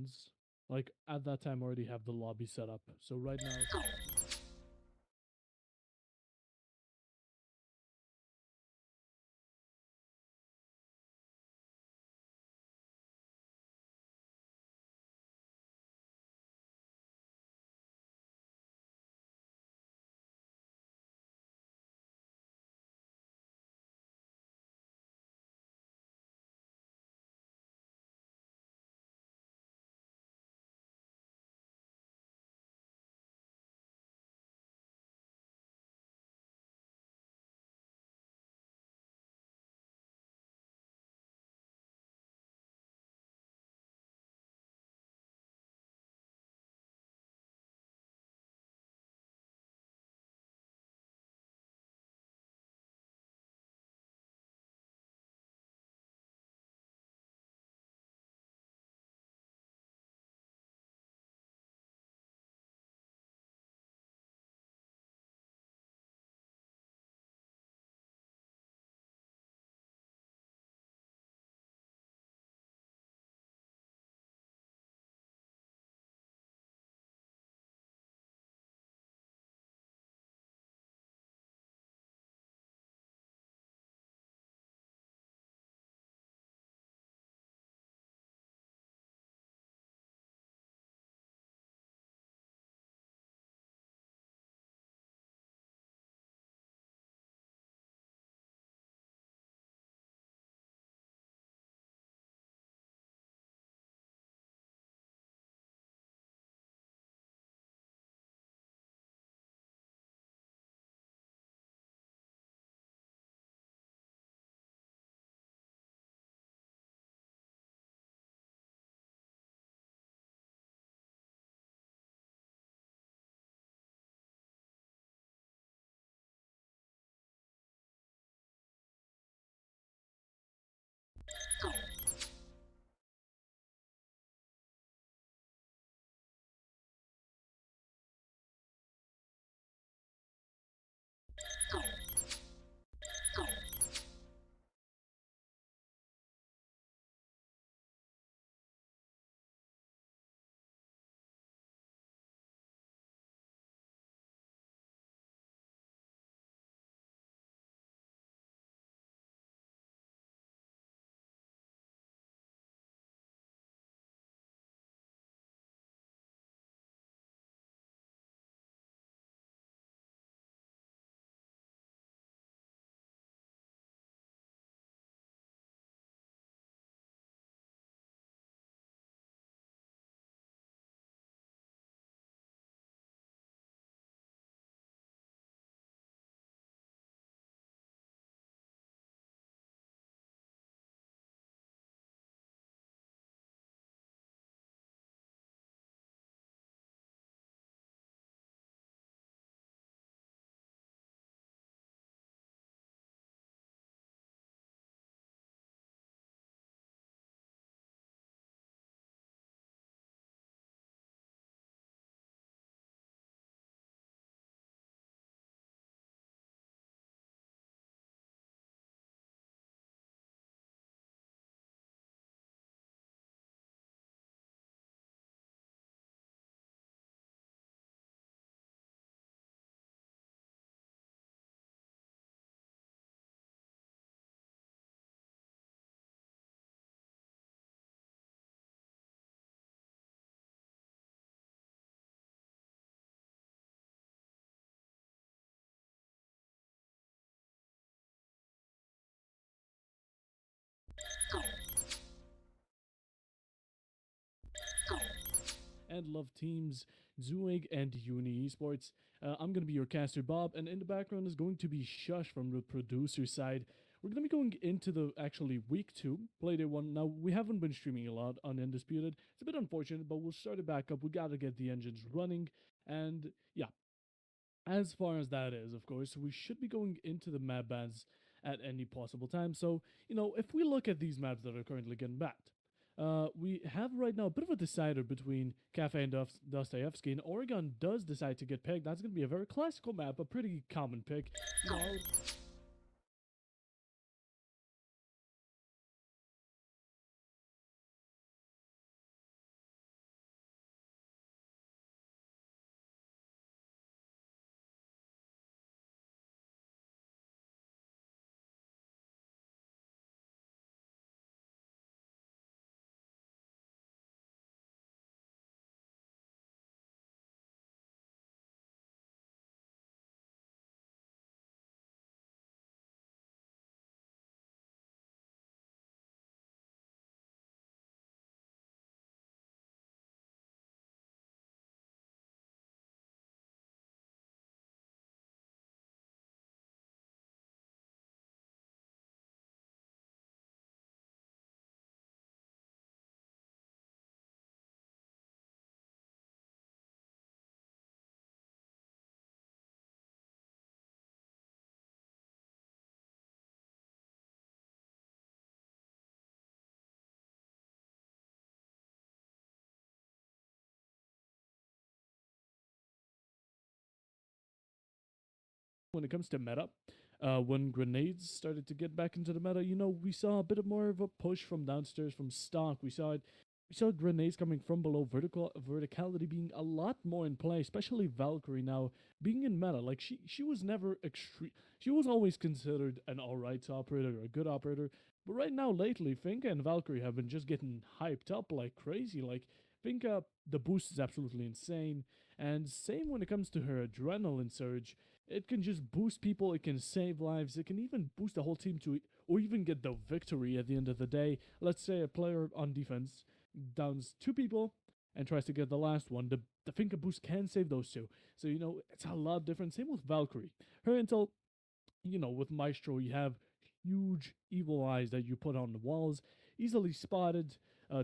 friends, like, at that time already have the lobby set up. So right now, and love teams, ZOOIG and Uni Esports. I'm going to be your caster, Bob, and in the background is going to be Shush from the producer side. We're going to be going into the actually week 2, Playday 1. Now, we haven't been streaming a lot on Undisputed. It's a bit unfortunate, but we'll start it back up. We got to get the engines running. And yeah, as far as that is, of course, we should be going into the map bans at any possible time. So, if we look at these maps that are currently getting banned, we have right now a bit of a decider between Cafe and Dostoevsky, and Oregon does decide to get picked. That's going to be a very classical map, a pretty common pick. when it comes to meta, when grenades started to get back into the meta, we saw a bit of more of a push from downstairs from stock. We saw grenades coming from below, verticality being a lot more in play, especially Valkyrie now being in meta. Like she was never extreme. She was always considered an alright operator or a good operator. But right now, lately, Finka and Valkyrie have been just getting hyped up like crazy. Like Finka, the boost is absolutely insane. And same when it comes to her adrenaline surge. It can just boost people, it can save lives, it can even boost the whole team to, or even get the victory at the end of the day. Let's say a player on defense downs two people and tries to get the last one. The Finka boost can save those two. So, it's a lot different. Same with Valkyrie. Her intel, with Maestro, you have huge evil eyes that you put on the walls, easily spotted,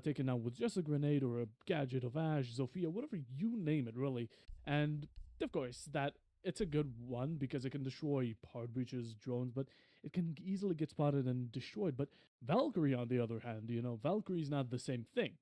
taken out with just a grenade or a gadget of Ash, Zofia, whatever you name it, really. And of course, that it's a good one because it can destroy hard breaches, drones, but it can easily get spotted and destroyed. But Valkyrie, on the other hand, Valkyrie's not the same thing.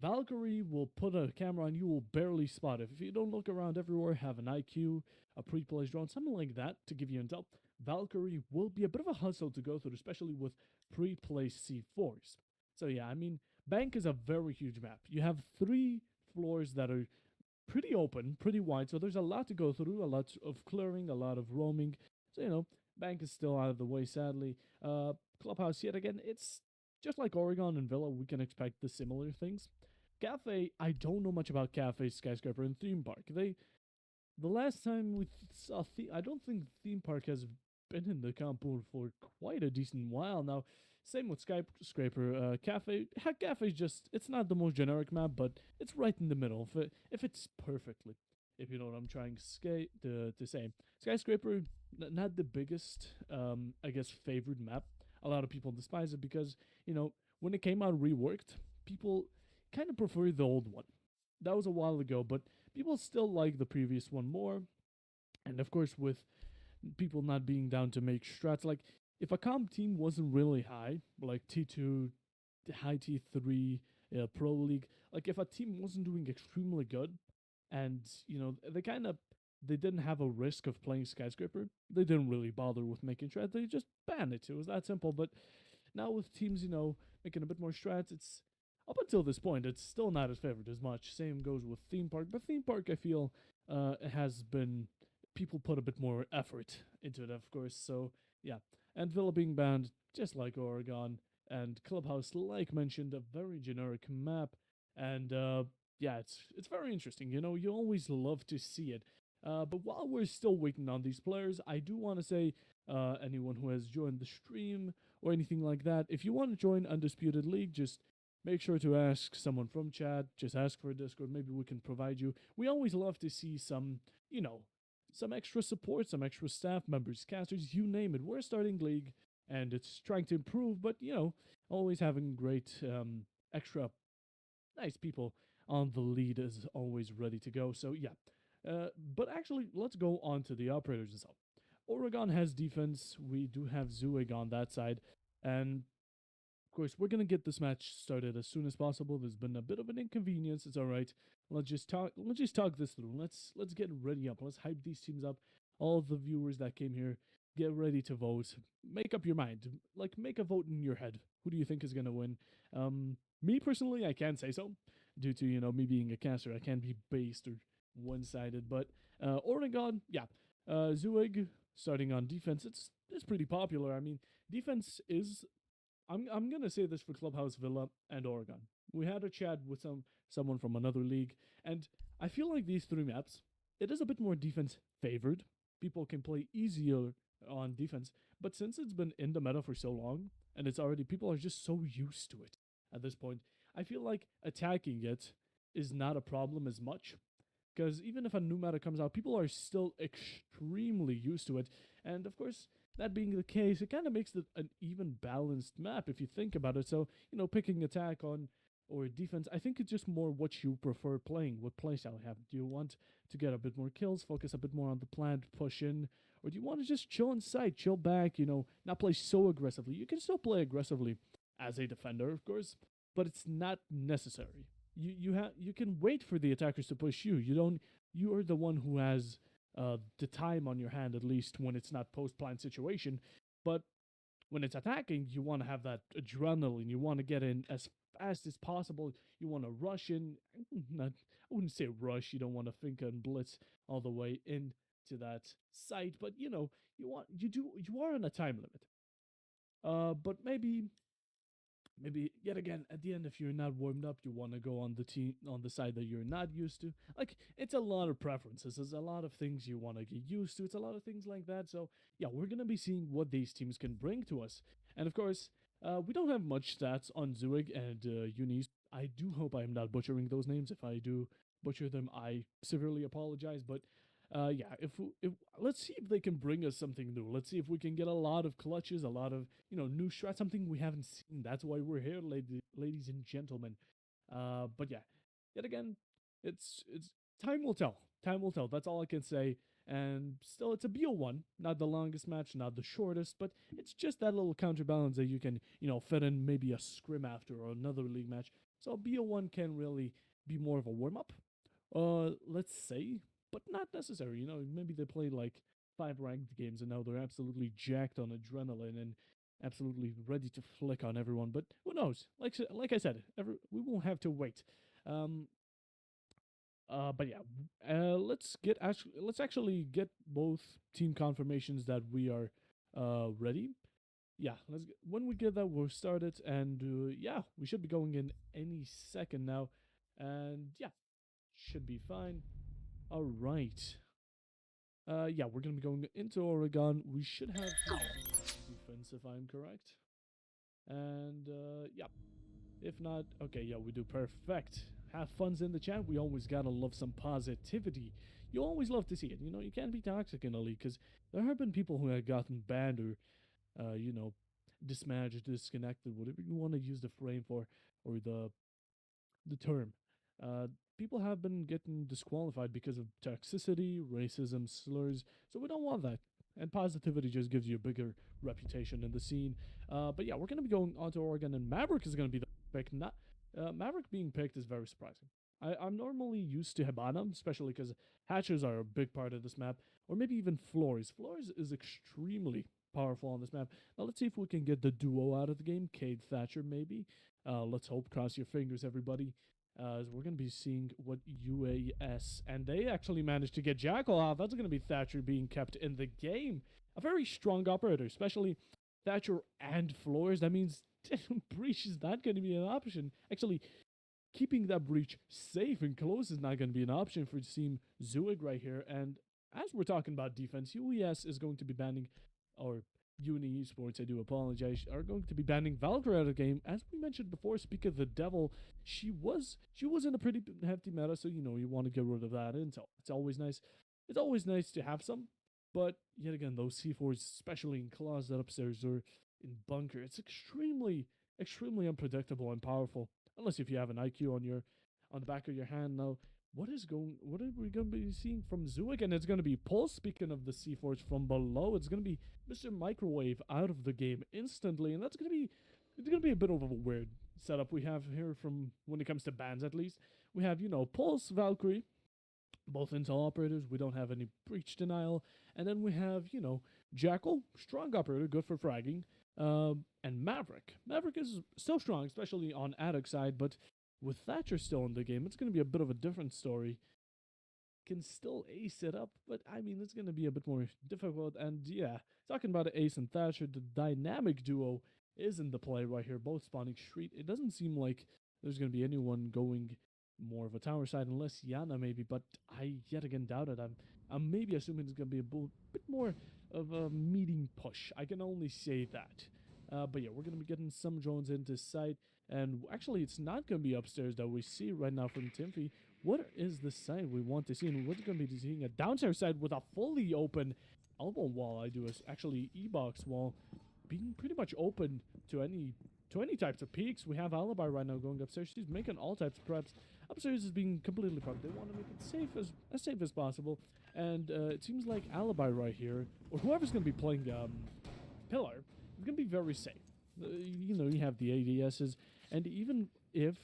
Valkyrie will put a camera on you, will barely spot it. If you don't look around everywhere, have an IQ, a pre-placed drone, something like that to give you intel, Valkyrie will be a bit of a hustle to go through, especially with pre-placed C4s. So yeah, I mean, Bank is a very huge map. You have 3 floors that are pretty open, pretty wide, so there's a lot to go through, a lot of clearing, a lot of roaming. So, Bank is still out of the way, sadly. Clubhouse, yet again, it's just like Oregon and Villa, we can expect the similar things. Cafe, I don't know much about Cafe, Skyscraper, and Theme Park. The last time we saw, I don't think Theme Park has been in the compound for quite a decent while now. Same with Skyscraper. Cafe just, it's not the most generic map, but it's right in the middle. If it's perfectly, if you know what I'm trying to say. Skyscraper, not the biggest, I guess, favored map. A lot of people despise it because, when it came out reworked, people kind of prefer the old one. That was a while ago, but people still like the previous one more. And of course, with people not being down to make strats, like if a comp team wasn't really high, like T2, high T3, Pro League, like if a team wasn't doing extremely good, and they didn't have a risk of playing Skyscraper, they didn't really bother with making strats. They just banned it. It was that simple. But now with teams, making a bit more strats, it's up until this point, it's still not as favored as much. Same goes with Theme Park, but Theme Park, I feel, has been people put a bit more effort into it, of course. So yeah, and Villa being banned, just like Oregon, and Clubhouse, like mentioned, a very generic map, and yeah, it's very interesting. You always love to see it. But while we're still waiting on these players, I do want to say, anyone who has joined the stream or anything like that, if you want to join Undisputed League, just make sure to ask someone from chat. Just ask for a Discord. Maybe we can provide you. We always love to see some extra support, some extra staff members, casters, you name it. We're starting league, and it's trying to improve, but always having great extra nice people on the lead is always ready to go. So yeah, but actually, let's go on to the operators itself. Oregon has defense. We do have ZOOIG on that side, and of course, we're gonna get this match started as soon as possible. There's been a bit of an inconvenience. It's all right. Let's just talk. Let's just talk this through. Let's get ready up. Let's hype these teams up. All of the viewers that came here, get ready to vote. Make up your mind. Like make a vote in your head. Who do you think is gonna win? Me personally, I can't say so, due to me being a caster. I can't be based or one-sided. But Oregon, yeah, ZOOIG starting on defense. It's pretty popular. I mean, defense is I'm gonna say this for Clubhouse, Villa, and Oregon. We had a chat with someone from another league, and I feel like these 3 maps, it is a bit more defense favored. People can play easier on defense, but since it's been in the meta for so long, and it's already people are just so used to it at this point, I feel like attacking it is not a problem as much. Because even if a new meta comes out, people are still extremely used to it. And of course, that being the case, it kind of makes it an even balanced map if you think about it. So, picking attack on or defense, I think it's just more what you prefer playing, what playstyle you have. Do you want to get a bit more kills, focus a bit more on the plant, push in, or do you want to just chill inside, chill back, not play so aggressively? You can still play aggressively as a defender, of course, but it's not necessary. You can wait for the attackers to push you. You don't. You are the one who has the time on your hand, at least when it's not post-plan situation. But when it's attacking, you want to have that adrenaline. You want to get in as fast as possible. You want to rush in. Not, I wouldn't say rush. You don't want to think and blitz all the way into that site, but you are on a time limit. But maybe yet again at the end, if you're not warmed up, you want to go on the team on the side that you're not used to. Like, it's a lot of preferences. There's a lot of things you want to get used to. It's a lot of things like that. So yeah, we're gonna be seeing what these teams can bring to us. And of course, we don't have much stats on ZOOIG and Unis. I do hope I am not butchering those names. If I do butcher them, I severely apologize. But yeah, if let's see if they can bring us something new. Let's see if we can get a lot of clutches, a lot of new strats, something we haven't seen. That's why we're here, ladies and gentlemen. But yeah, yet again, it's time will tell. Time will tell. That's all I can say. And still, it's a BO1, not the longest match, not the shortest, but it's just that little counterbalance that you can fit in maybe a scrim after or another league match. So BO1 can really be more of a warm up. Let's say, but not necessary. Maybe they played like 5 ranked games and now they're absolutely jacked on adrenaline and absolutely ready to flick on everyone. But who knows? Like I said, we will have to wait. Um, but yeah, let's actually get both team confirmations that we are ready. Yeah, when we get that, we'll start it, and yeah, we should be going in any second now, and yeah, should be fine. All right. Yeah, we're gonna be going into Oregon. We should have defense if I'm correct. And yeah, if not, okay, yeah, we do perfect. Have fun's in the chat. We always gotta love some positivity. You always love to see it. You can't be toxic in a league because there have been people who have gotten banned or, dismanaged, disconnected, whatever you want to use the frame for, or the term. Uh, People have been getting disqualified because of toxicity, racism, slurs. So we don't want that. And positivity just gives you a bigger reputation in the scene. But yeah, we're gonna be going on to Oregon, and Maverick is gonna be the pick. Not Maverick being picked is very surprising. I'm normally used to Hibana, especially because hatchers are a big part of this map, or maybe even floors. Floors is extremely powerful on this map. Now let's see if we can get the duo out of the game. Cade Thatcher, maybe. Let's hope. Cross your fingers, everybody. We're going to be seeing what UES, and they actually managed to get Jackal off. That's going to be Thatcher being kept in the game. A very strong operator, especially Thatcher and Floors. That means Breach is not going to be an option. Actually, keeping that Breach safe and close is not going to be an option for Team ZOOIG right here. And as we're talking about defense, UES is going to be banning, or Uni Esports, I do apologize, are going to be banning Valkyrie out of the game. As we mentioned before, speak of the devil, she was in a pretty hefty meta, so you want to get rid of that intel. It's always nice. It's always nice to have some, but yet again, those C4s, especially in closet upstairs or in bunker, it's extremely unpredictable and powerful. Unless if you have an IQ on the back of your hand. Now, what are we going to be seeing from ZOOIG? And it's going to be Pulse. Speaking of the C4s from below, it's going to be Mr. Microwave out of the game instantly, and it's going to be a bit of a weird setup we have here from when it comes to bans. At least we have Pulse, Valkyrie, both intel operators. We don't have any breach denial, and then we have Jackal, strong operator, good for fragging, and Maverick. Maverick is still strong, especially on Attic side, but with Thatcher still in the game, it's going to be a bit of a different story. Can still ace it up, but I mean, it's going to be a bit more difficult. And yeah, talking about Ace and Thatcher, the dynamic duo is in the play right here, both spawning street. It doesn't seem like there's going to be anyone going more of a tower side, unless Yana maybe, but I yet again doubt it. I'm maybe assuming it's going to be a bit more of a meeting push. I can only say that. But yeah, we're going to be getting some drones into sight. And actually, it's not going to be upstairs that we see right now from Timpy. What is the side we want to see? And we're going to be seeing a downstairs side with a fully open elbow wall. I do is actually E-box wall being pretty much open to any types of peaks. We have Alibi right now going upstairs. She's making all types of preps. Upstairs is being completely fucked. They want to make it as safe as possible. And it seems like Alibi right here, or whoever's going to be playing Pillar, is going to be very safe. You have the ADSs. And even if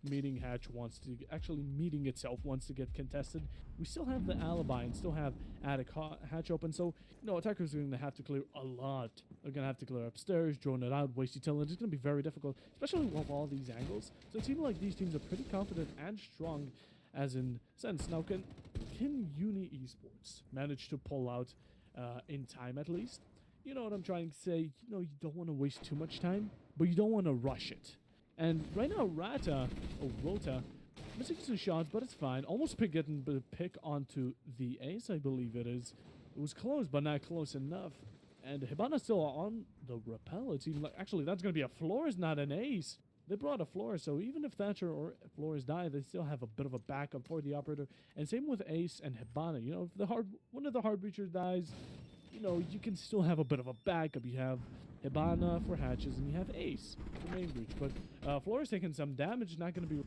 meeting hatch wants to actually meeting itself wants to get contested. We still have the alibi and still have attic hatch open, so attackers are going to have to clear a lot. They're going to have to clear upstairs, drone it out, waste utility. It's going to be very difficult, especially with all these angles. So it seems like these teams are pretty confident and strong, as in sense. Now, can Uni Esports manage to pull out in time at least? You know what I'm trying to say? You don't want to waste too much time, but you don't want to rush it. And right now, Rota, missing some shots, but it's fine. Almost getting the pick onto the ace, I believe it is. It was close, but not close enough. And Hibana's still on the rappel. It seems like, actually, that's going to be a Flores, not an ace. They brought a Flores, so even if Thatcher or Flores die, they still have a bit of a backup for the operator. And same with Ace and Hibana. If one of the hard breachers dies, you can still have a bit of a backup. You have Hibana for hatches, and you have Ace for main breach. But Flores taking some damage, not going to be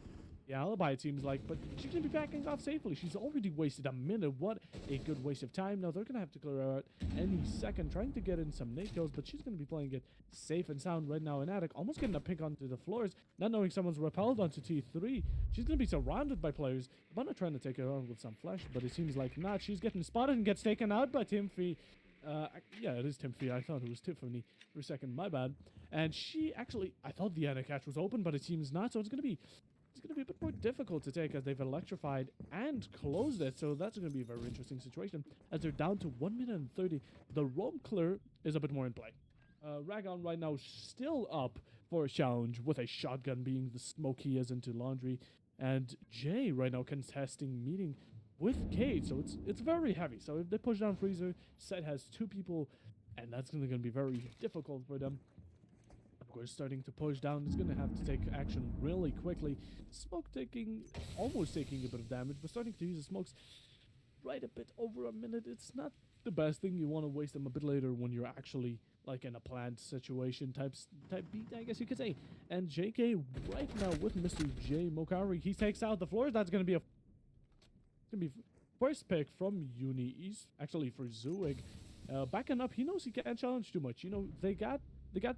the alibi, it seems like, but she's going to be backing off safely. She's already wasted a minute. What a good waste of time. Now, they're going to have to clear out any second, trying to get in some nade kills, but she's going to be playing it safe and sound right now in attic, almost getting a pick onto the floors, not knowing someone's repelled onto T3. She's going to be surrounded by players. Hibana trying to take her on with some flash, but it seems like not. She's getting spotted and gets taken out by Timfy. Yeah, it is Timfy. I thought it was Tiffany for a second. My bad. And she actually, I thought the attic hatch was open, but it seems not, so it's going to be a bit more difficult to take as they've electrified and closed it. So that's going to be a very interesting situation as they're down to 1 minute and 30. The roam clear is a bit more in play. Ragon right now still up for a challenge with a shotgun being the smoke he is into laundry. And Jay right now contesting meeting with Kate. So it's very heavy. So if they push down Freezer, Set has 2 people, and that's going to be very difficult for them. Of course, starting to push down is going to have to take action really quickly. Smoke almost taking a bit of damage, but starting to use the smokes right a bit over a minute. It's not the best thing. You want to waste them a bit later when you're actually like in a planned situation type beat, I guess you could say. And JK right now with Mr. J Mokari, he takes out the floors. That's going to be first pick from Uni East, actually for ZOOIG. Backing up, he knows he can't challenge too much. They got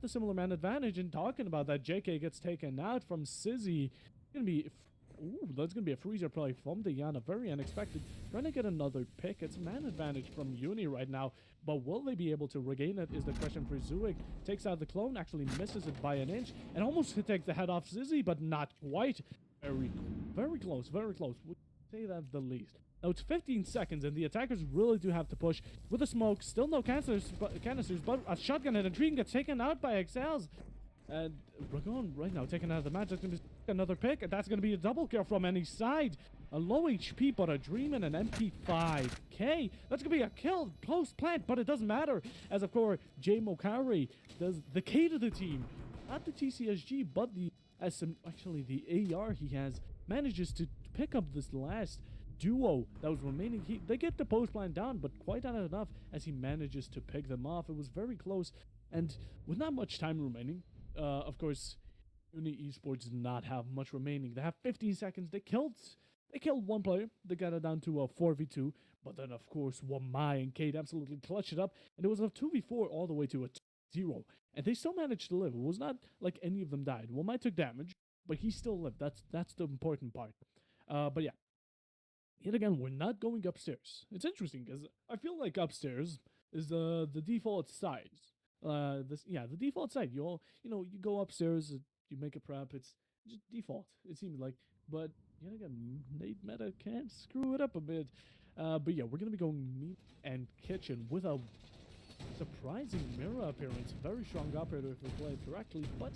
the similar man advantage, and talking about that, JK gets taken out from Sizzy. That's gonna be a freezer play from the Yana, very unexpected. Trying to get another pick. It's man advantage from Uni right now, but will they be able to regain it is the question for ZOOIG. Takes out the clone, actually misses it by an inch, and almost takes the head off Sizzy, but not quite. Very close, very close. Would say that the least. Now it's 15 seconds, and the attackers really do have to push with the smoke. Still no canisters, but a shotgun and a dream gets taken out by Excels. And Ragon right now taken out of the match. That's going to be another pick, and that's going to be a double kill from any side. A low HP, but a dream and an MP5K. That's going to be a kill close plant, but it doesn't matter. As of course, Jay Mokari does the K to the team. Not the TCSG, but the AR he has manages to pick up this last duo that was remaining. They get the post plan down, but quite not enough as he manages to pick them off. It was very close, and with not much time remaining, of course, Uni Esports did not have much remaining. They have 15 seconds. They killed one player. They got it down to a 4v2, but then of course Wamai and Kate absolutely clutched it up, and it was a 2v4 all the way to a 0, and they still managed to live. It was not like any of them died. Wamai took damage, but he still lived. That's the important part. But yeah. Yet again, we're not going upstairs. It's interesting because I feel like upstairs is the default size. The default side. You go upstairs, you make a prep. It's just default. It seems like, but yet again, Nate Meta can't screw it up a bit. But yeah, we're gonna be going meat and kitchen with a surprising mirror appearance. Very strong operator if we play it correctly, but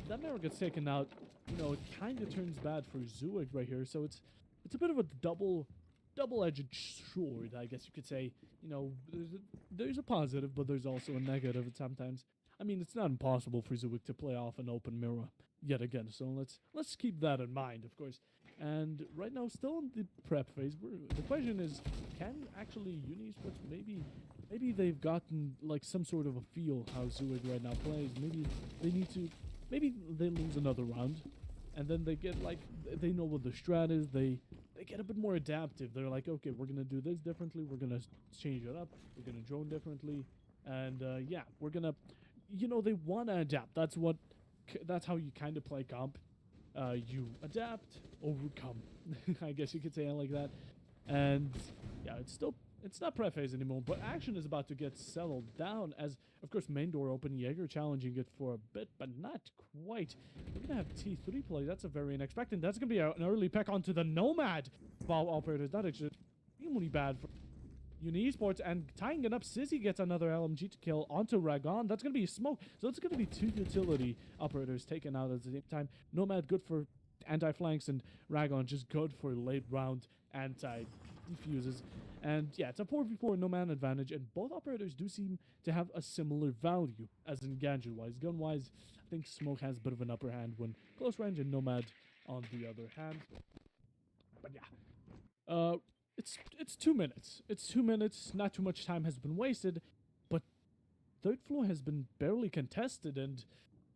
that mirror gets taken out. It kind of turns bad for ZOOIG right here. So it's a bit of a double-edged sword, I guess you could say. There's a positive, but there's also a negative sometimes. I mean, it's not impossible for ZOOIG to play off an open mirror yet again. So let's keep that in mind, of course. And right now, still in the prep phase. The question is, can actually Uni Esports maybe they've gotten like some sort of a feel how ZOOIG right now plays. Maybe they lose another round. And then they get they know what the strat is. They get a bit more adaptive. They're like, okay, we're gonna do this differently. We're gonna change it up. We're gonna drone differently, and we're gonna, they wanna adapt. That's how you kind of play comp. You adapt, overcome. I guess you could say it like that. And yeah, it's not pre-phase anymore, but action is about to get settled down as, of course, main door open, Jaeger challenging it for a bit, but not quite. We're gonna have T3 play. That's a very unexpected. That's gonna be an early peck onto the Nomad. Wow, operators, that is extremely bad for Uni Esports, and tying it up, Sizzy gets another LMG to kill onto Ragon. That's going to be a smoke. So it's going to be two utility operators taken out at the same time. Nomad good for anti-flanks, and Ragon just good for late round anti-defuses. And yeah, it's a 4v4 Nomad advantage, and both operators do seem to have a similar value, as in gadget-wise. Gun-wise, I think Smoke has a bit of an upper hand when close range, and Nomad on the other hand. But yeah. It's 2 minutes. It's 2 minutes. Not too much time has been wasted, but third floor has been barely contested, and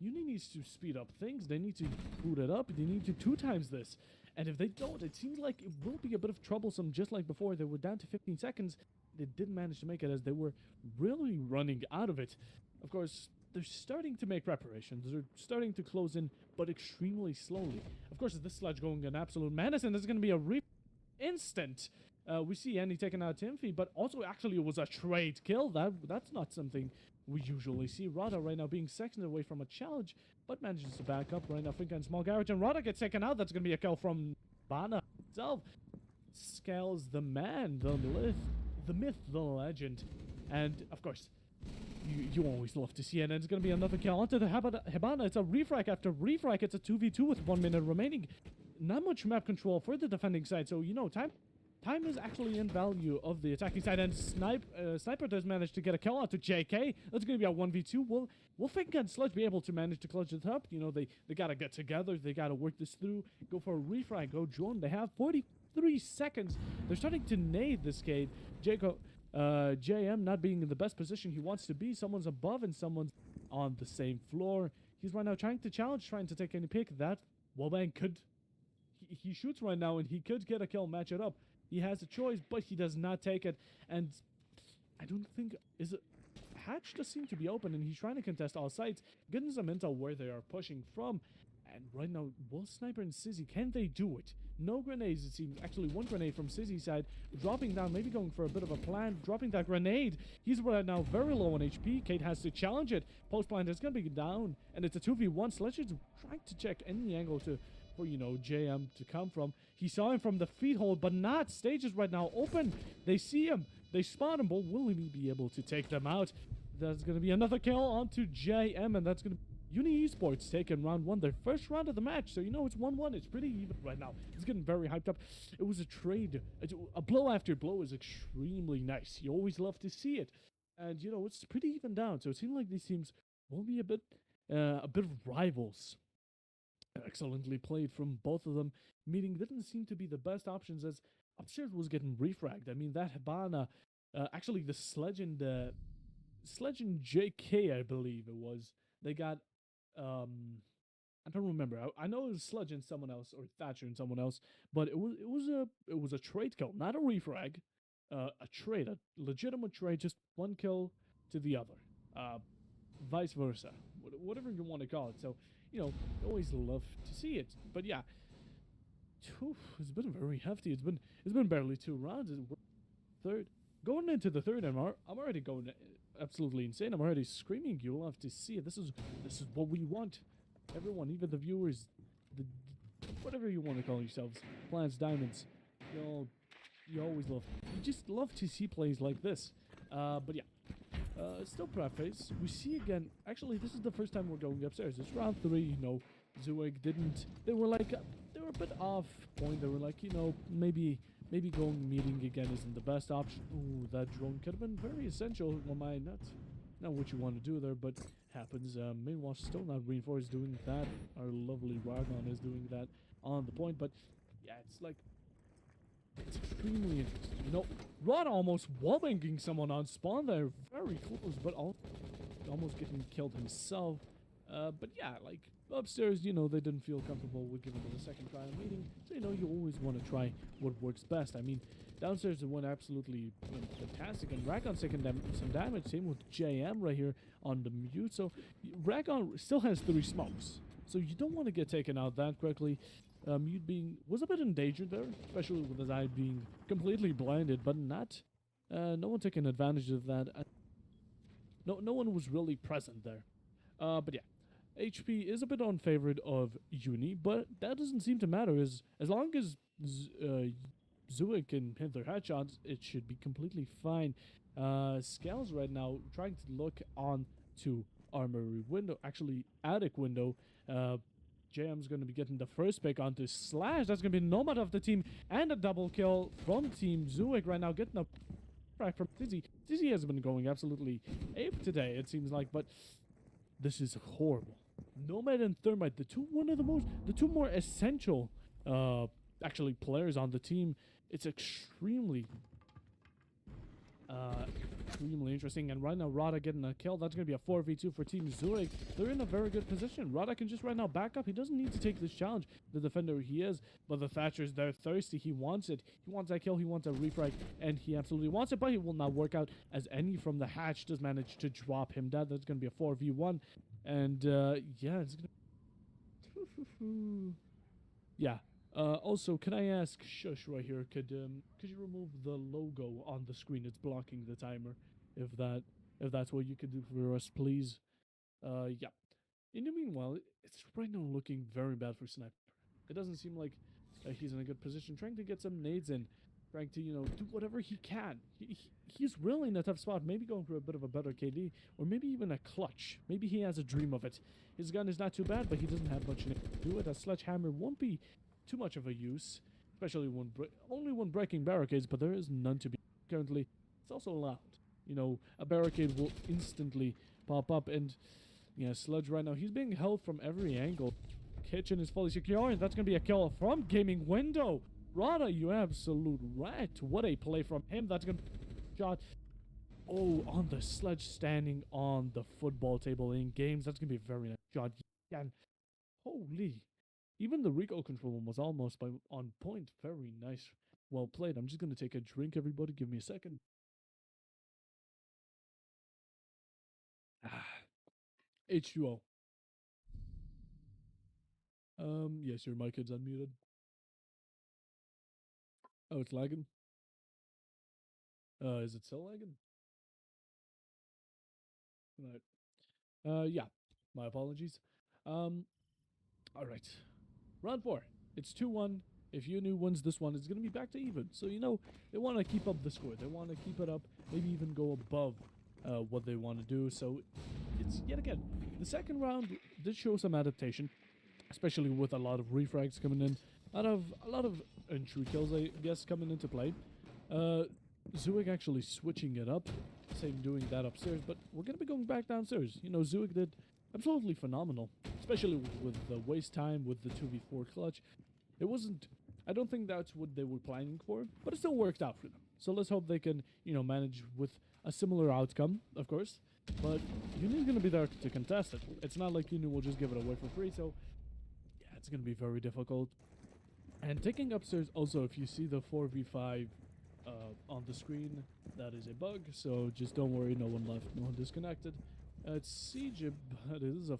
Uni needs to speed up things. They need to boot it up. They need to 2 times this. And if they don't, it seems like it will be a bit of troublesome, just like before. They were down to 15 seconds. They didn't manage to make it as they were really running out of it. Of course, they're starting to make preparations. They're starting to close in, but extremely slowly. Of course, this sledge going an absolute menace, and there's going to be a instant. We see Andy taking out Timothy, but also actually it was a trade kill. That's not something we usually see. Rada right now being seconded away from a challenge, but manages to back up right now. Finka in small garage, and Rada gets taken out. That's going to be a kill from Bana itself. Scales the man, the myth, the legend. And of course, you always love to see it. And it's going to be another kill onto the Hibana. It's a refrag after refrag. It's a 2v2 with 1 minute remaining. Not much map control for the defending side, so, you know, time is actually in value of the attacking side, and Sniper does manage to get a kill out to JK. That's going to be a 1v2. Will Finka and Sludge be able to manage to clutch it up? You know, they got to get together. They got to work this through. Go for a refrag. Go drone. They have 43 seconds. They're starting to nade this Cade. JM not being in the best position he wants to be. Someone's above and someone's on the same floor. He's right now trying to challenge, trying to take any pick. That Wallbang could... He shoots right now, and he could get a kill, match it up. He has a choice, but he does not take it. And I don't think... Is it... Hatch does seem to be open, and he's trying to contest all sides, getting some intel where they are pushing from. And right now, will Sniper and Sizzy, can they do it? No grenades, it seems. Actually, 1 grenade from Sizzy's side. Dropping down, maybe going for a bit of a plan. Dropping that grenade. He's right now very low on HP. Kate has to challenge it. Post plant is going to be down. And it's a 2v1. Sledge is trying to check any angle for, you know, JM to come from. He saw him from the feed hold, but not. Stage is right now open. They see him. They spot him, but will he be able to take them out? That's going to be another kill onto JM, and that's going to... Uni Esports taking round 1, their first round of the match, so you know it's 1-1. It's pretty even right now. It's getting very hyped up. It was a trade. A blow after blow is extremely nice. You always love to see it. And, you know, it's pretty even down, so it seems like these teams will be a bit of rivals. Excellently played from both of them. Meeting didn't seem to be the best options as upstairs was getting refragged. I mean, that Hibana, actually the Sledge and JK, I believe it was. They got, I don't remember. I know it was Sledge and someone else, or Thatcher and someone else, but it was a trade kill, not a refrag. A trade, a legitimate trade, just 1 kill to the other. Vice versa, whatever you want to call it. So, you know, always love to see it. But yeah, it's been very hefty. It's been barely 2 rounds. Third, going into the third, I'm already going absolutely insane. I'm already screaming. You love to see it. This is what we want. Everyone, even the viewers, whatever you want to call yourselves, Plants, Diamonds, you always love. You just love to see plays like this. But yeah. Still prep phase. We see again, actually this is the first time we're going upstairs. It's round 3, you know, ZOOIG didn't, they were a bit off point. They were like, you know, maybe going meeting again isn't the best option. Ooh, that drone could have been very essential. Well, not what you want to do there, but happens. Meanwhile, still not reinforced doing that. Our lovely Ragon is doing that on the point, but yeah, it's like, it's extremely interesting. You know, Rod almost wallbanging someone on spawn there. Very close, but almost getting killed himself. But yeah, like, upstairs, you know, they didn't feel comfortable with giving it a second try on meeting. So, you know, you always want to try what works best. I mean, downstairs it went absolutely fantastic. And Ragon's taking some damage. Same with JM right here on the mute. So, Ragon still has 3 smokes. So you don't want to get taken out that quickly. You being was a bit endangered there, especially with his eye being completely blinded, but not no one taking advantage of that. No one was really present there. But yeah, HP is a bit unfavored of Uni, but that doesn't seem to matter. As long as ZOOIG can hit their headshots, it should be completely fine. Scales right now trying to look on to armory window, actually attic window. JM's going to be getting the first pick onto Slash. That's going to be Nomad of the team and a double kill from Team ZOOIG right now, getting a crack from Dizzy. Dizzy has been going absolutely ape today, it seems like, but this is horrible. Nomad and Thermite, the two more essential, actually players on the team. It's extremely interesting. And right now, Rada getting a kill. That's going to be a 4v2 for Team ZOOIG. They're in a very good position. Rada can just right now back up. He doesn't need to take this challenge, the defender he is. But the Thatcher's there thirsty. He wants it. He wants that kill. He wants a refrag. And he absolutely wants it. But he will not work out as any from the hatch does manage to drop him dead. That's going to be a 4v1. And yeah, it's going to... yeah. Also, can I ask Shush right here? Could you remove the logo on the screen? It's blocking the timer. If that's what you could do for us, please. Yeah. In the meanwhile, it's right now looking very bad for Sniper. It doesn't seem like he's in a good position. Trying to get some nades in, trying to do whatever he can. He's really in a tough spot. Maybe going for a bit of a better KD, or maybe even a clutch. Maybe he has a dream of it. His gun is not too bad, but he doesn't have much to do it. A sledgehammer won't be too much of a use, especially only when breaking barricades, but there is none to be currently. It's also loud. A barricade will instantly pop up, and yeah, Sludge right now, he's being held from every angle. Kitchen is fully secure, and that's going to be a kill from Gaming Window. Rada, you absolute rat. What a play from him. That's going to be shot. Oh, on the Sledge standing on the football table in games. That's going to be a very nice shot. And holy. Even the recoil control was almost on point. Very nice. Well played. I'm just going to take a drink, everybody. Give me a second. H2O. Yes, your mic is unmuted. Oh, it's lagging? Is it still lagging? Right. Yeah. My apologies. Alright. Round 4. It's 2-1. If Uni wins this one, it's going to be back to even. So, they want to keep up the score. They want to keep it up, maybe even go above what they want to do. So, it's, yet again, the second round did show some adaptation, especially with a lot of refrags coming in. A lot of entry kills, I guess, coming into play. ZOOIG actually switching it up, same doing that upstairs, but we're going to be going back downstairs. ZOOIG did absolutely phenomenal, especially with the waste time with the 2v4 clutch. It wasn't, I don't think that's what they were planning for, but it still worked out for them. So let's hope they can, manage with a similar outcome, of course. But Uni's going to be there to contest it. It's not like Uni will just give it away for free, so yeah, it's going to be very difficult. And taking upstairs, also, if you see the 4v5 on the screen, that is a bug, so just don't worry, no one left, no one disconnected. It's Siege, but it is a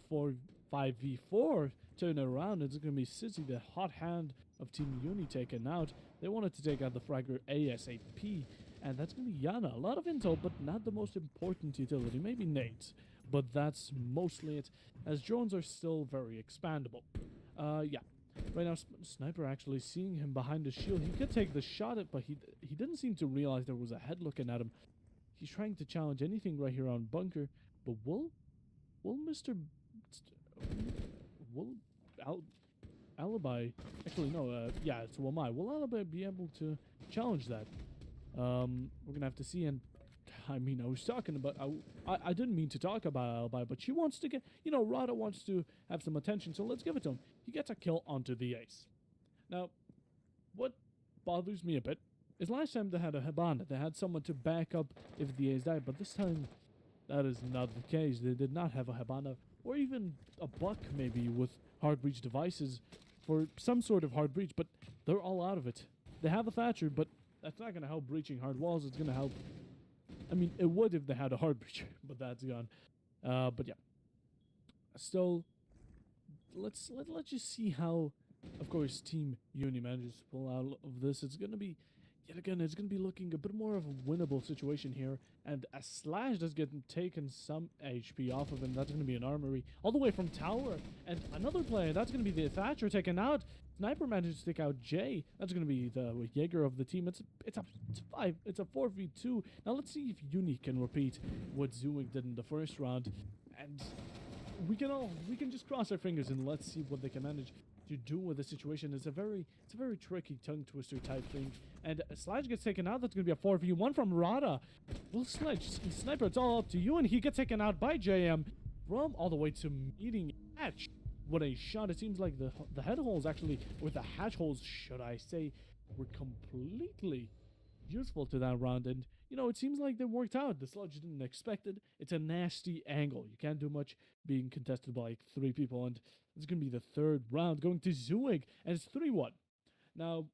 5v4. Turn it around, it's going to be Sissy, the hot hand of Team Uni, taken out. They wanted to take out the Fragger ASAP, and that's going to be Yana. A lot of intel, but not the most important utility. Maybe nades, but that's mostly it, as drones are still very expandable. Yeah. Right now, Sniper actually seeing him behind the shield. He could take the shot at, but he didn't seem to realize there was a head looking at him. He's trying to challenge anything right here on bunker, but will Alibi, actually no, yeah, it's Will Alibi be able to challenge that? We're gonna have to see. And I mean, I was talking about, I didn't mean to talk about Alibi, but she wants to get, Rada wants to have some attention, so let's give it to him. He gets a kill onto the ace. Now, what bothers me a bit is last time they had a Habana. They had someone to back up if the ace died, but this time that is not the case. They did not have a Habana, or even a Buck maybe with hard breach devices for some sort of hard breach, but they're all out of it. They have a Thatcher, but that's not going to help breaching hard walls. It's going to help, I mean, it would if they had a hard breach, but that's gone. But yeah, still, let's just see how, of course, Team Uni manages to pull out of this. It's gonna be yet again. It's gonna be looking a bit more of a winnable situation here. And a slash does get taken some HP off of him. That's gonna be an armory all the way from tower. And another player. That's gonna be the Thatcher taken out. Sniper managed to take out Jay. That's gonna be the Jaeger of the team. It's a 4v2. Now let's see if Uni can repeat what ZOOIG did in the first round. And we can just cross our fingers and let's see what they can manage to do with the situation. It's a very tricky tongue twister type thing. And Sledge gets taken out. That's gonna be a 4v1 from Rada. Well, Sniper, it's all up to you, and he gets taken out by JM from all the way to meeting Hatch. What a shot. It seems like the head holes actually, or the hatch holes should I say, were completely useful to that round. And you know, it seems like they worked out. The Sludge didn't expect it. It's a nasty angle. You can't do much being contested by like 3 people. And it's going to be the third round going to ZOOIG. And it's 3-1. Now,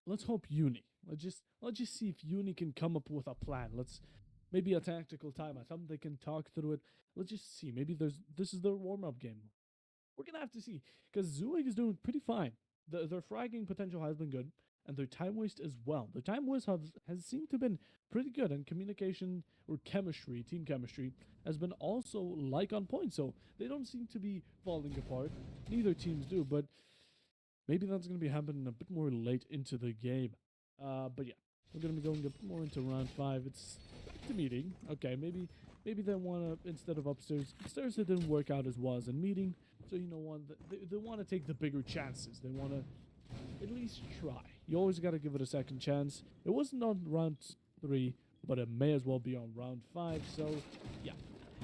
let's hope Uni. Let's just see if Uni can come up with a plan. Let's maybe a tactical timeout. Something they can talk through it. Let's just see. Maybe this is their warm-up game. We're going to have to see. Because ZOOIG is doing pretty fine. Their fragging potential has been good. And their time waste as well. Their time waste has seemed to have been pretty good, and communication or chemistry, team chemistry, has been also like on point. So they don't seem to be falling apart. Neither teams do, but maybe that's going to be happening a bit more late into the game. But yeah, we're going to be going a bit more into round 5. It's back to meeting. Okay, maybe they want to, instead of upstairs it didn't work out as well as in meeting. So you know what, they want to take the bigger chances. They want to at least try. You always got to give it a second chance. It wasn't on round 3, but it may as well be on round 5. So, yeah.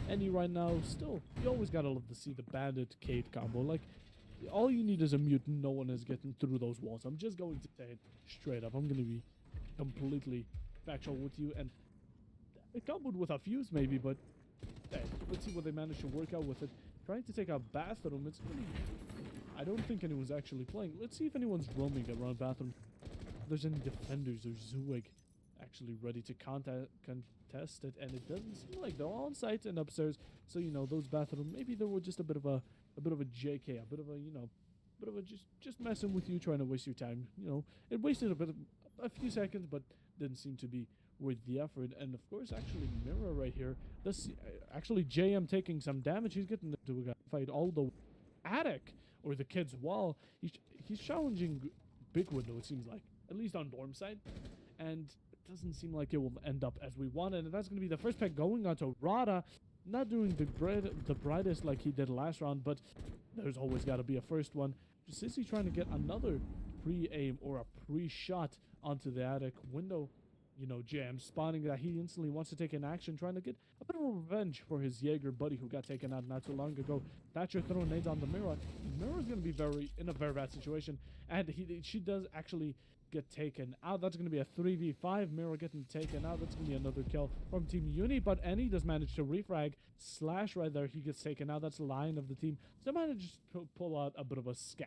Any right now, still, you always got to love to see the Bandit Kate combo. Like, all you need is a mutant. No one is getting through those walls. I'm just going to say it straight up. I'm going to be completely factual with you. And it comboed with a fuse maybe, but hey, let's see what they managed to work out with it. Trying to take out bathroom. It's really... I don't think anyone's actually playing. Let's see if anyone's roaming around bathroom. If there's any defenders or ZOOIG actually ready to contest it, and it doesn't seem like they're all on site and upstairs. So you know, those bathroom, maybe there were just a bit of a JK, a bit of a, you know, bit of a just messing with you, trying to waste your time. You know, it wasted a few seconds, but didn't seem to be worth the effort. And of course, actually, Mirror right here. This actually JM taking some damage. He's getting into a fight all the attic. Or the kid's wall. He's challenging big window, it seems like, at least on dorm side, and it doesn't seem like it will end up as we wanted. And that's going to be the first pick going on to Rada, not doing the brightest like he did last round, but there's always got to be a first one. Just is he trying to get another pre-aim or a pre-shot onto the attic window? You know, Jam spawning that he instantly wants to take an action, trying to get a bit of revenge for his Jaeger buddy who got taken out not too long ago. Thatcher throwing nades on the Mirror. Mirror's going to be in a very bad situation, and she does actually get taken out. That's going to be a 3v5. Mirror getting taken out. That's going to be another kill from Team Uni, but Annie does manage to refrag. Slash right there. He gets taken out. That's Lion of the team. So managed to pull out a bit of a scam.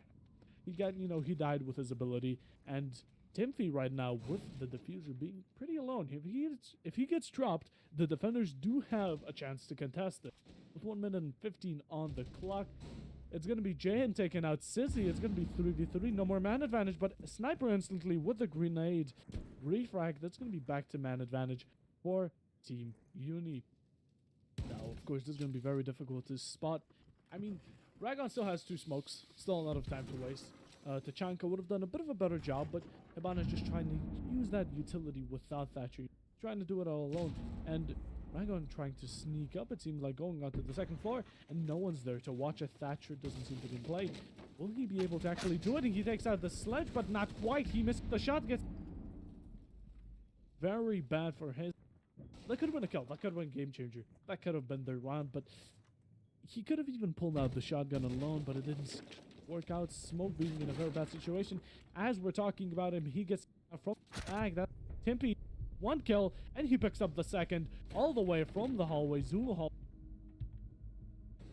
He got, you know, he died with his ability, and Timothy right now with the diffuser being pretty alone. If he gets dropped, the defenders do have a chance to contest it. With 1 minute and 15 on the clock, it's going to be Jahan taking out Sissy. It's going to be 3v3. No more man advantage, but Sniper instantly with the grenade refrag. That's going to be back to man advantage for Team Uni. Now, of course, this is going to be very difficult to spot. I mean, Ragon still has 2 smokes. Still a lot of time to waste. Tachanka would have done a bit of a better job, but Hibana's just trying to use that utility without Thatcher. Trying to do it all alone. And Ragon trying to sneak up, it seems like, going onto the 2nd floor, and no one's there to watch it. Thatcher doesn't seem to be in play. Will he be able to actually do it? And he takes out the sledge, but not quite. He missed the shot. Gets very bad for his. That could have been a kill. That could have been a game changer. That could have been their round, but he could have even pulled out the shotgun alone, but it didn't work out. Smoke being in a very bad situation. As we're talking about him, he gets from bag. That Timpy, 1 kill, and he picks up the 2nd all the way from the hallway. Zulu hall.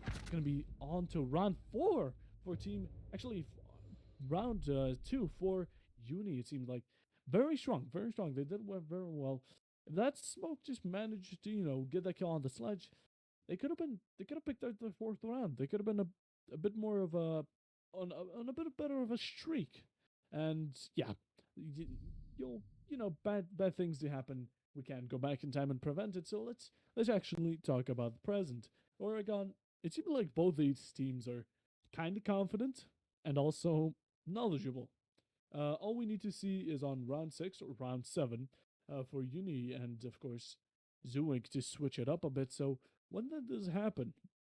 It's gonna be on to round 4 for team. Actually, round 2 for Uni. It seemed like very strong, very strong. They did work very well. If that Smoke just managed to, you know, get that kill on the sledge, they could have picked out the 4th round. They could have been a bit more of a on a bit better of a streak, and yeah, y- you'll bad things do happen. We can't go back in time and prevent it. So let's actually talk about the present. Oregon. It seems like both these teams are kind of confident and also knowledgeable. All we need to see is on round 6 or round 7 for Uni and, of course, ZOOIG to switch it up a bit. So when that does happen,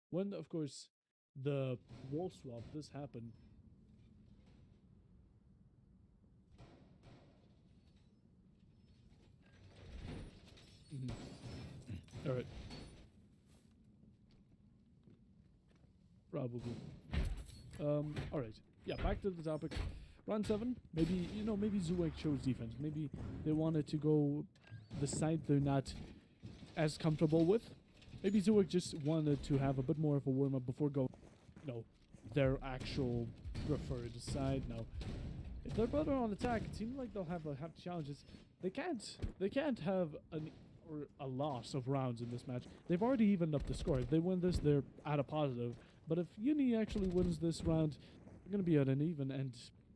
when, of course, the wall swap does happen. Mhm. All right, probably. All right. Yeah, back to the topic. Round 7, maybe, maybe ZOOIG chose defense. Maybe they wanted to go the side they're not as comfortable with. Maybe ZOOIG just wanted to have a bit more of a warm up before going, their actual preferred side. Now, if they're better on attack, it seems like they'll have challenges. They can't have a loss of rounds in this match. They've already evened up the score. If they win this, they're at a positive. But if Uni actually wins this round, they're gonna be at an even, and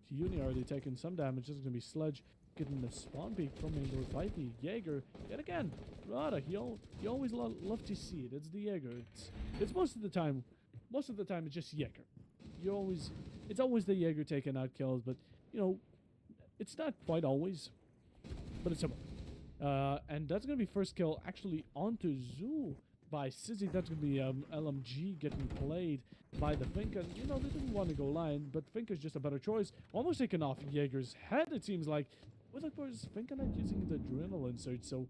Uni already taking some damage. This is gonna be Sledge getting the spawn peak from main door fight the Jaeger yet again. Rada, you always love to see it. It's the Jaeger. It's most of the time. Most of the time, it's just Jaeger. It's always the Jaeger taking out kills, but it's not quite always, but it's similar. And that's gonna be first kill actually onto Zoo by Sizzy. That's gonna be LMG getting played by the Finka. They didn't want to go line, but Finka's just a better choice. Almost taking off Jaeger's head, it seems like. With of course Finka not using the adrenaline surge, so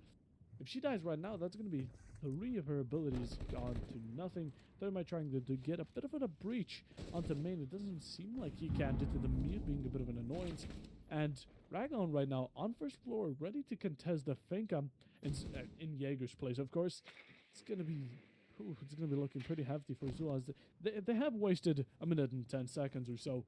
if she dies right now, that's gonna be 3 of her abilities gone to nothing. Thermite trying to get a bit of a breach onto main. It doesn't seem like he can due to the mute being a bit of an annoyance. And Ragon right now on first floor, ready to contest the Finka in Jaeger's place. Of course, it's gonna be looking pretty hefty for Zula. They have wasted a minute and 10 seconds or so,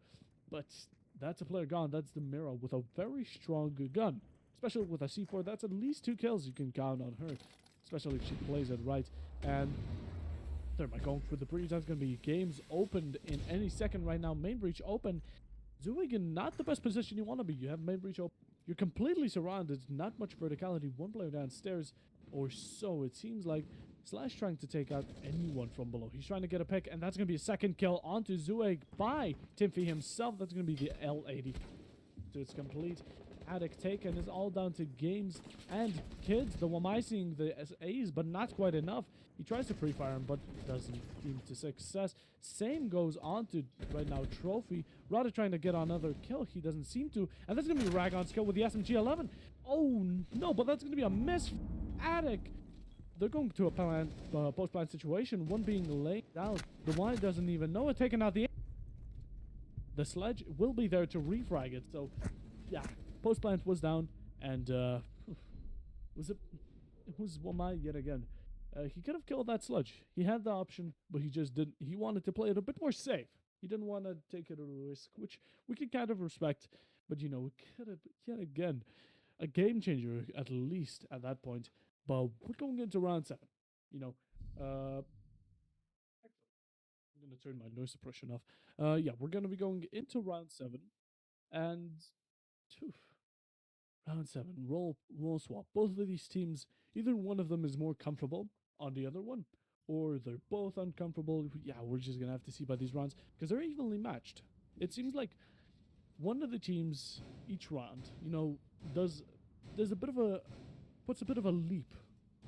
but that's a player gone. That's the Mira with a very strong gun, especially with a C4. That's at least 2 kills you can count on her, especially if she plays it right. And they're going for the breach. That's going to be games opened in any second right now. Main breach open. ZOOIG in not the best position you want to be. You have main breach open. You're completely surrounded. Not much verticality. One player downstairs or so it seems like. Slash trying to take out anyone from below. He's trying to get a pick, and that's going to be a second kill onto ZOOIG by Timfy himself. That's going to be the L80. So it's complete. Attic taken is all down to games and kids. The Wamai seeing the A's, but not quite enough. He tries to pre-fire him, but doesn't seem to success. Same goes on to right now Trophy. Rada trying to get another kill. He doesn't seem to. And that's going to be Ragon's kill with the SMG-11. Oh, no, but that's going to be a miss. Attic. They're going to a post-plant situation. One being laid down. The one doesn't even know it. Taking out the Sledge will be there to refrag it. So, yeah, post-plant was down. And, it was Wamai yet again. He could have killed that Sledge. He had the option, but he just didn't. He wanted to play it a bit more safe. He didn't want to take it a risk, which we can kind of respect. But, we could have, yet again, a game changer at least at that point. But we're going into round 7. I'm going to turn my noise suppression off. Yeah, we're going to be going into round 7. And phew, round 7, roll swap. Both of these teams, either one of them is more comfortable on the other one, or they're both uncomfortable. Yeah, we're just going to have to see by these rounds, because they're evenly matched. It seems like one of the teams each round, does a bit of a puts a bit of a leap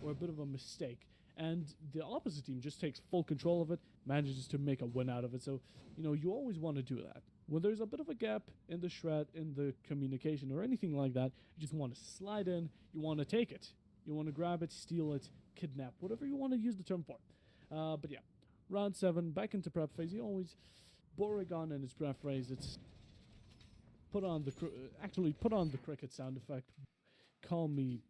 or a bit of a mistake, and the opposite team just takes full control of it, manages to make a win out of it. So, you always want to do that. When there's a bit of a gap in the shred, in the communication, or anything like that, you just want to slide in, you want to take it. You want to grab it, steal it, kidnap, whatever you want to use the term for. But yeah, round 7, back into prep phase. You always, Boragon in his prep phase, it's put on the cricket sound effect. Call me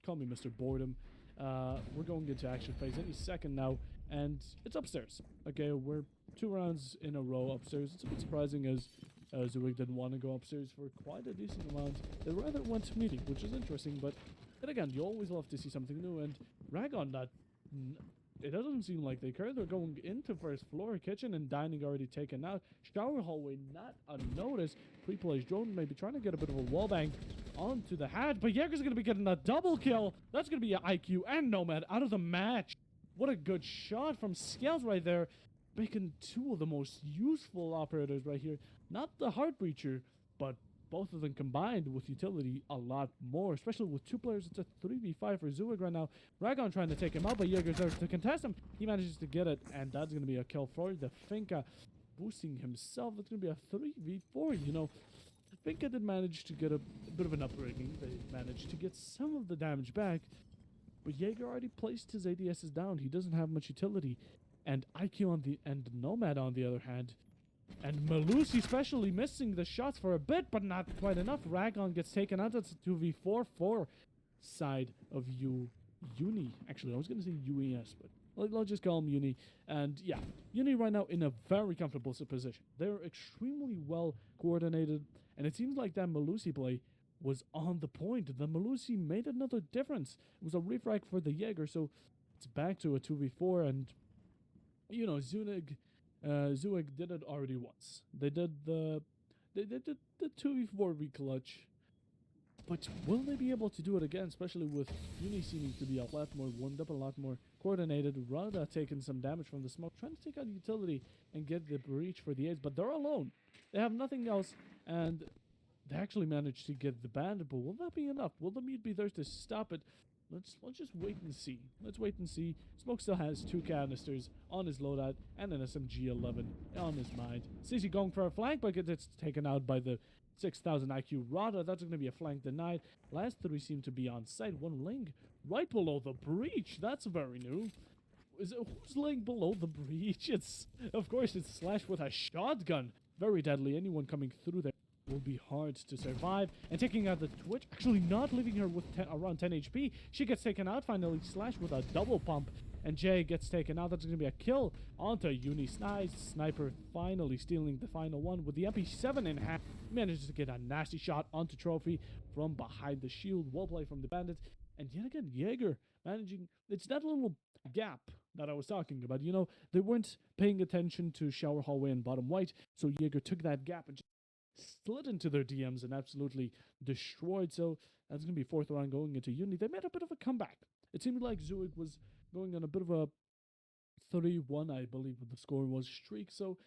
Mr. Boredom. We're going into action phase any second now, and it's upstairs. Okay, we're 2 rounds in a row upstairs. It's a bit surprising as ZOOIG didn't want to go upstairs for quite a decent amount. They rather went to meeting, which is interesting, but then again, you always love to see something new, and Ragon it doesn't seem like they care. They're going into first floor. Kitchen and dining already taken out. Shower hallway not unnoticed. Pre-plays drone maybe trying to get a bit of a wall bang onto the hatch. But Jaeger's going to be getting a double kill. That's going to be an IQ and Nomad out of the match. What a good shot from Scales right there. Making two of the most useful operators right here. Not the Heart Breacher, but both of them combined with utility a lot more, especially with two players. It's a 3v5 for ZOOIG right now. Ragon trying to take him out, but Jaeger's there to contest him. He manages to get it, and that's going to be a kill for the Finka. Boosting himself, it's going to be a 3v4, you know. Finka did manage to get a bit of an upbringing. They managed to get some of the damage back, but Jaeger already placed his ADSs down. He doesn't have much utility. And IQ on the and Nomad on the other hand, and Melusi especially missing the shots for a bit, but not quite enough. Ragon gets taken out. That's a 2v4 for side of Uni. Actually, I was going to say UES, but let's just call him Uni. And yeah, Uni right now in a very comfortable position. They're extremely well coordinated, and it seems like that Melusi play was on the point. The Melusi made another difference. It was a refrag for the Jaeger, so it's back to a 2v4, and you know, ZOOIG did it already once. They did the 2v4 reclutch. But will they be able to do it again, especially with Uni seeming to be a lot more warmed up, a lot more coordinated. Rada taking some damage from the smoke, trying to take out utility and get the breach for the aids, but they're alone. They have nothing else, and they actually managed to get the bandit, but will that be enough? Will the meat be there to stop it? Let's just wait and see. Let's wait and see. Smoke still has 2 canisters on his loadout and an SMG-11 on his mind. Sissy going for a flank, but it's taken out by the 6,000 IQ Rada. That's going to be a flank denied. Last 3 seem to be on site. One laying right below the breach. That's very new. Who's laying below the breach? Of course, it's Slash with a shotgun. Very deadly. Anyone coming through there will be hard to survive. And taking out the Twitch, actually not leaving her with around 10 HP. She gets taken out finally. Slash with a double pump, and Jay gets taken out. That's going to be a kill onto Uni Sniper finally stealing the final one with the MP7 in hand. Manages to get a nasty shot onto Trophy from behind the shield. Well play from the bandits. And yet again, Jaeger managing, it's that little gap that I was talking about. You know, they weren't paying attention to shower hallway and bottom white, so Jaeger took that gap and slid into their DMs and absolutely destroyed. So that's going to be 4th round going into Uni. They made a bit of a comeback. It seemed like ZOOIG was going on a bit of a 3-1, I believe the score was, streak. So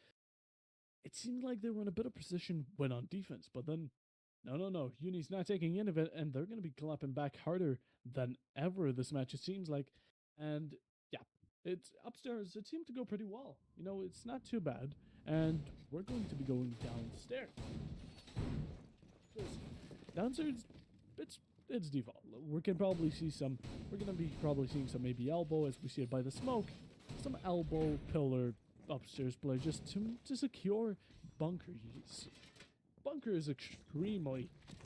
it seemed like they were in a bit of position when on defense. But then, no. Uni's not taking any of it, and they're going to be clapping back harder than ever this match, it seems like. And yeah, it's upstairs. It seemed to go pretty well. You know, it's not too bad. And we're going to be going downstairs. Downstairs, it's default. We're going to be probably seeing some maybe elbow as we see it by the smoke. Some elbow pillar upstairs play just to secure bunker. Bunker is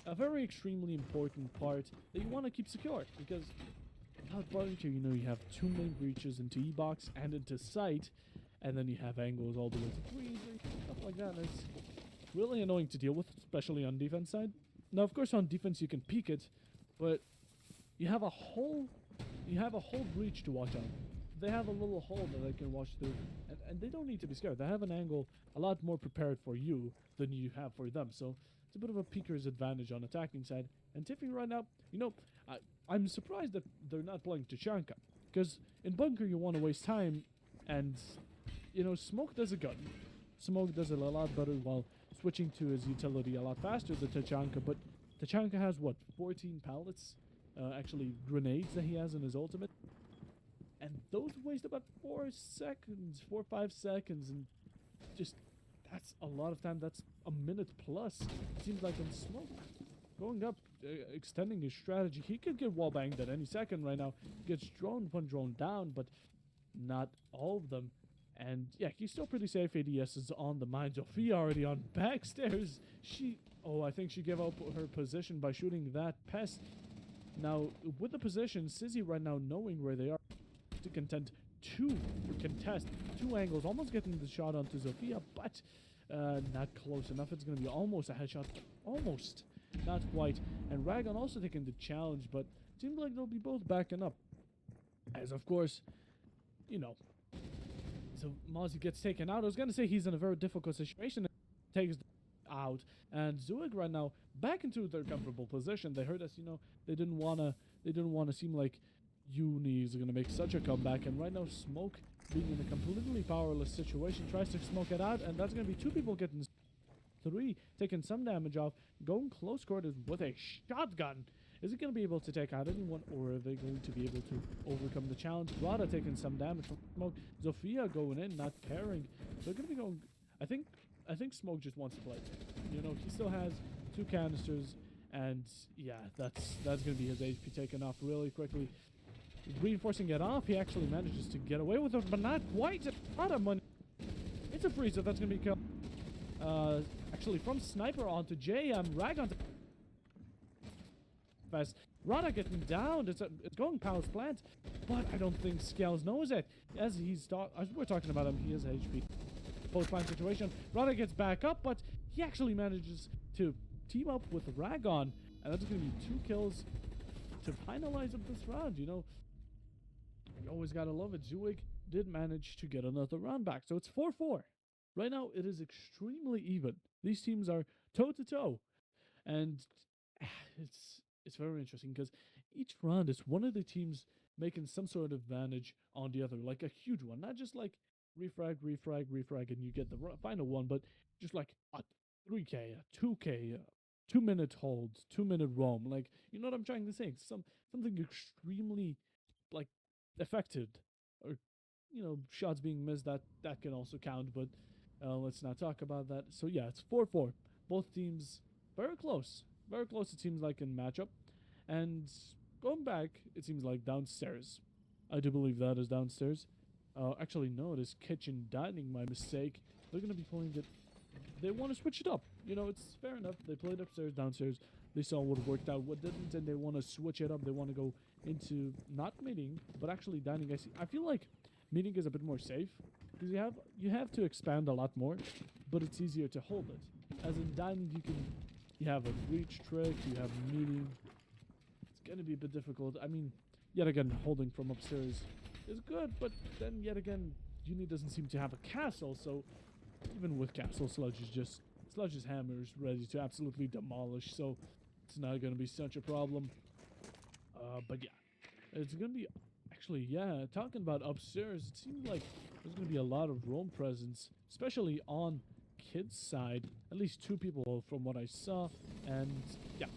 a very extremely important part that you want to keep secure, because without bunker, you know, you have 2 main breaches into E-box and into site. And then you have angles all the way to freezing, stuff like that. And it's really annoying to deal with, especially on defense side. Now, of course, on defense you can peek it, but you have a whole breach to watch out. They have a little hole that they can watch through, and they don't need to be scared. They have an angle a lot more prepared for you than you have for them. So it's a bit of a peeker's advantage on attacking side. And Tiffany right now, you know, I'm surprised that they're not playing Tachanka, because in bunker you want to waste time, and you know, Smoke does a gun. Smoke does it a lot better while switching to his utility a lot faster than Tachanka. But Tachanka has, what, 14 pallets? Actually, grenades that he has in his ultimate. And those waste about 4 or 5 seconds. And just, that's a lot of time. That's a minute plus. It seems like in Smoke, going up, extending his strategy. He could get wallbanged at any second right now. Gets drone down, but not all of them. And yeah, he's still pretty safe. ADS is on the mind. Sophia already on backstairs. I think she gave up her position by shooting that pest. Now, with the position, Sizzy right now knowing where they are to contest 2 angles, almost getting the shot onto Sophia, but not close enough. It's going to be almost a headshot. Almost. Not quite. And Ragon also taking the challenge, but it seems like they'll be both backing up. As, of course, you know, so Mozzie gets taken out. I was gonna say he's in a very difficult situation. Takes out, and ZOOIG right now back into their comfortable position. They heard us, you know. They didn't wanna seem like Uni's gonna make such a comeback. And right now, Smoke being in a completely powerless situation tries to smoke it out, and that's gonna be two people getting three, taking some damage off, going close quarters with a shotgun. Is it going to be able to take out anyone, or are they going to be able to overcome the challenge? Rada taking some damage from Smoke. Zofia going in, not caring. They're going to be going... I think Smoke just wants to play. You know, he still has 2 canisters, and yeah, that's going to be his HP taken off really quickly. Reinforcing it off, he actually manages to get away with it, but not quite. It's a freezer that's going to be killed. Actually, from Sniper onto JM, Rag onto... Rada getting down. It's going Power's plant, but I don't think Scales knows it. As we're talking about him, he has HP. Post-plant situation. Rada gets back up, but he actually manages to team up with Ragon, and that's going to be 2 kills to finalize up this round. You know, you always gotta love it. ZOOIG did manage to get another round back, so it's 4-4. Right now, it is extremely even. These teams are toe-to-toe, and it's very interesting because each round is one of the teams making some sort of advantage on the other, like a huge one. Not just like refrag, and you get the final one, but just like a 3K, a 2K, 2-minute hold, 2-minute roam. Like, you know what I'm trying to say? Something extremely, like, affected, or, you know, shots being missed, that can also count, but let's not talk about that. So yeah, it's 4-4. Both teams very close. Very close, it seems like, in matchup. And going back, it seems like downstairs. I do believe that is downstairs. Actually, no, it is kitchen dining, my mistake. They're going to be playing it. They want to switch it up. You know, it's fair enough. They played upstairs, downstairs. They saw what worked out, what didn't, and they want to switch it up. They want to go into not meeting, but actually dining. I feel like meeting is a bit more safe, because you have to expand a lot more, but it's easier to hold it. As in dining, you have a reach trick, you have meeting. It's going to be a bit difficult. I mean, yet again, holding from upstairs is good, but then yet again, Uni doesn't seem to have a castle, so even with castle, Sludge's hammer is ready to absolutely demolish, so it's not going to be such a problem. But yeah, it's going to be, actually, yeah, talking about upstairs, it seems like there's going to be a lot of roam presence, especially on Kid's side. At least 2 people from what I saw, and yeah.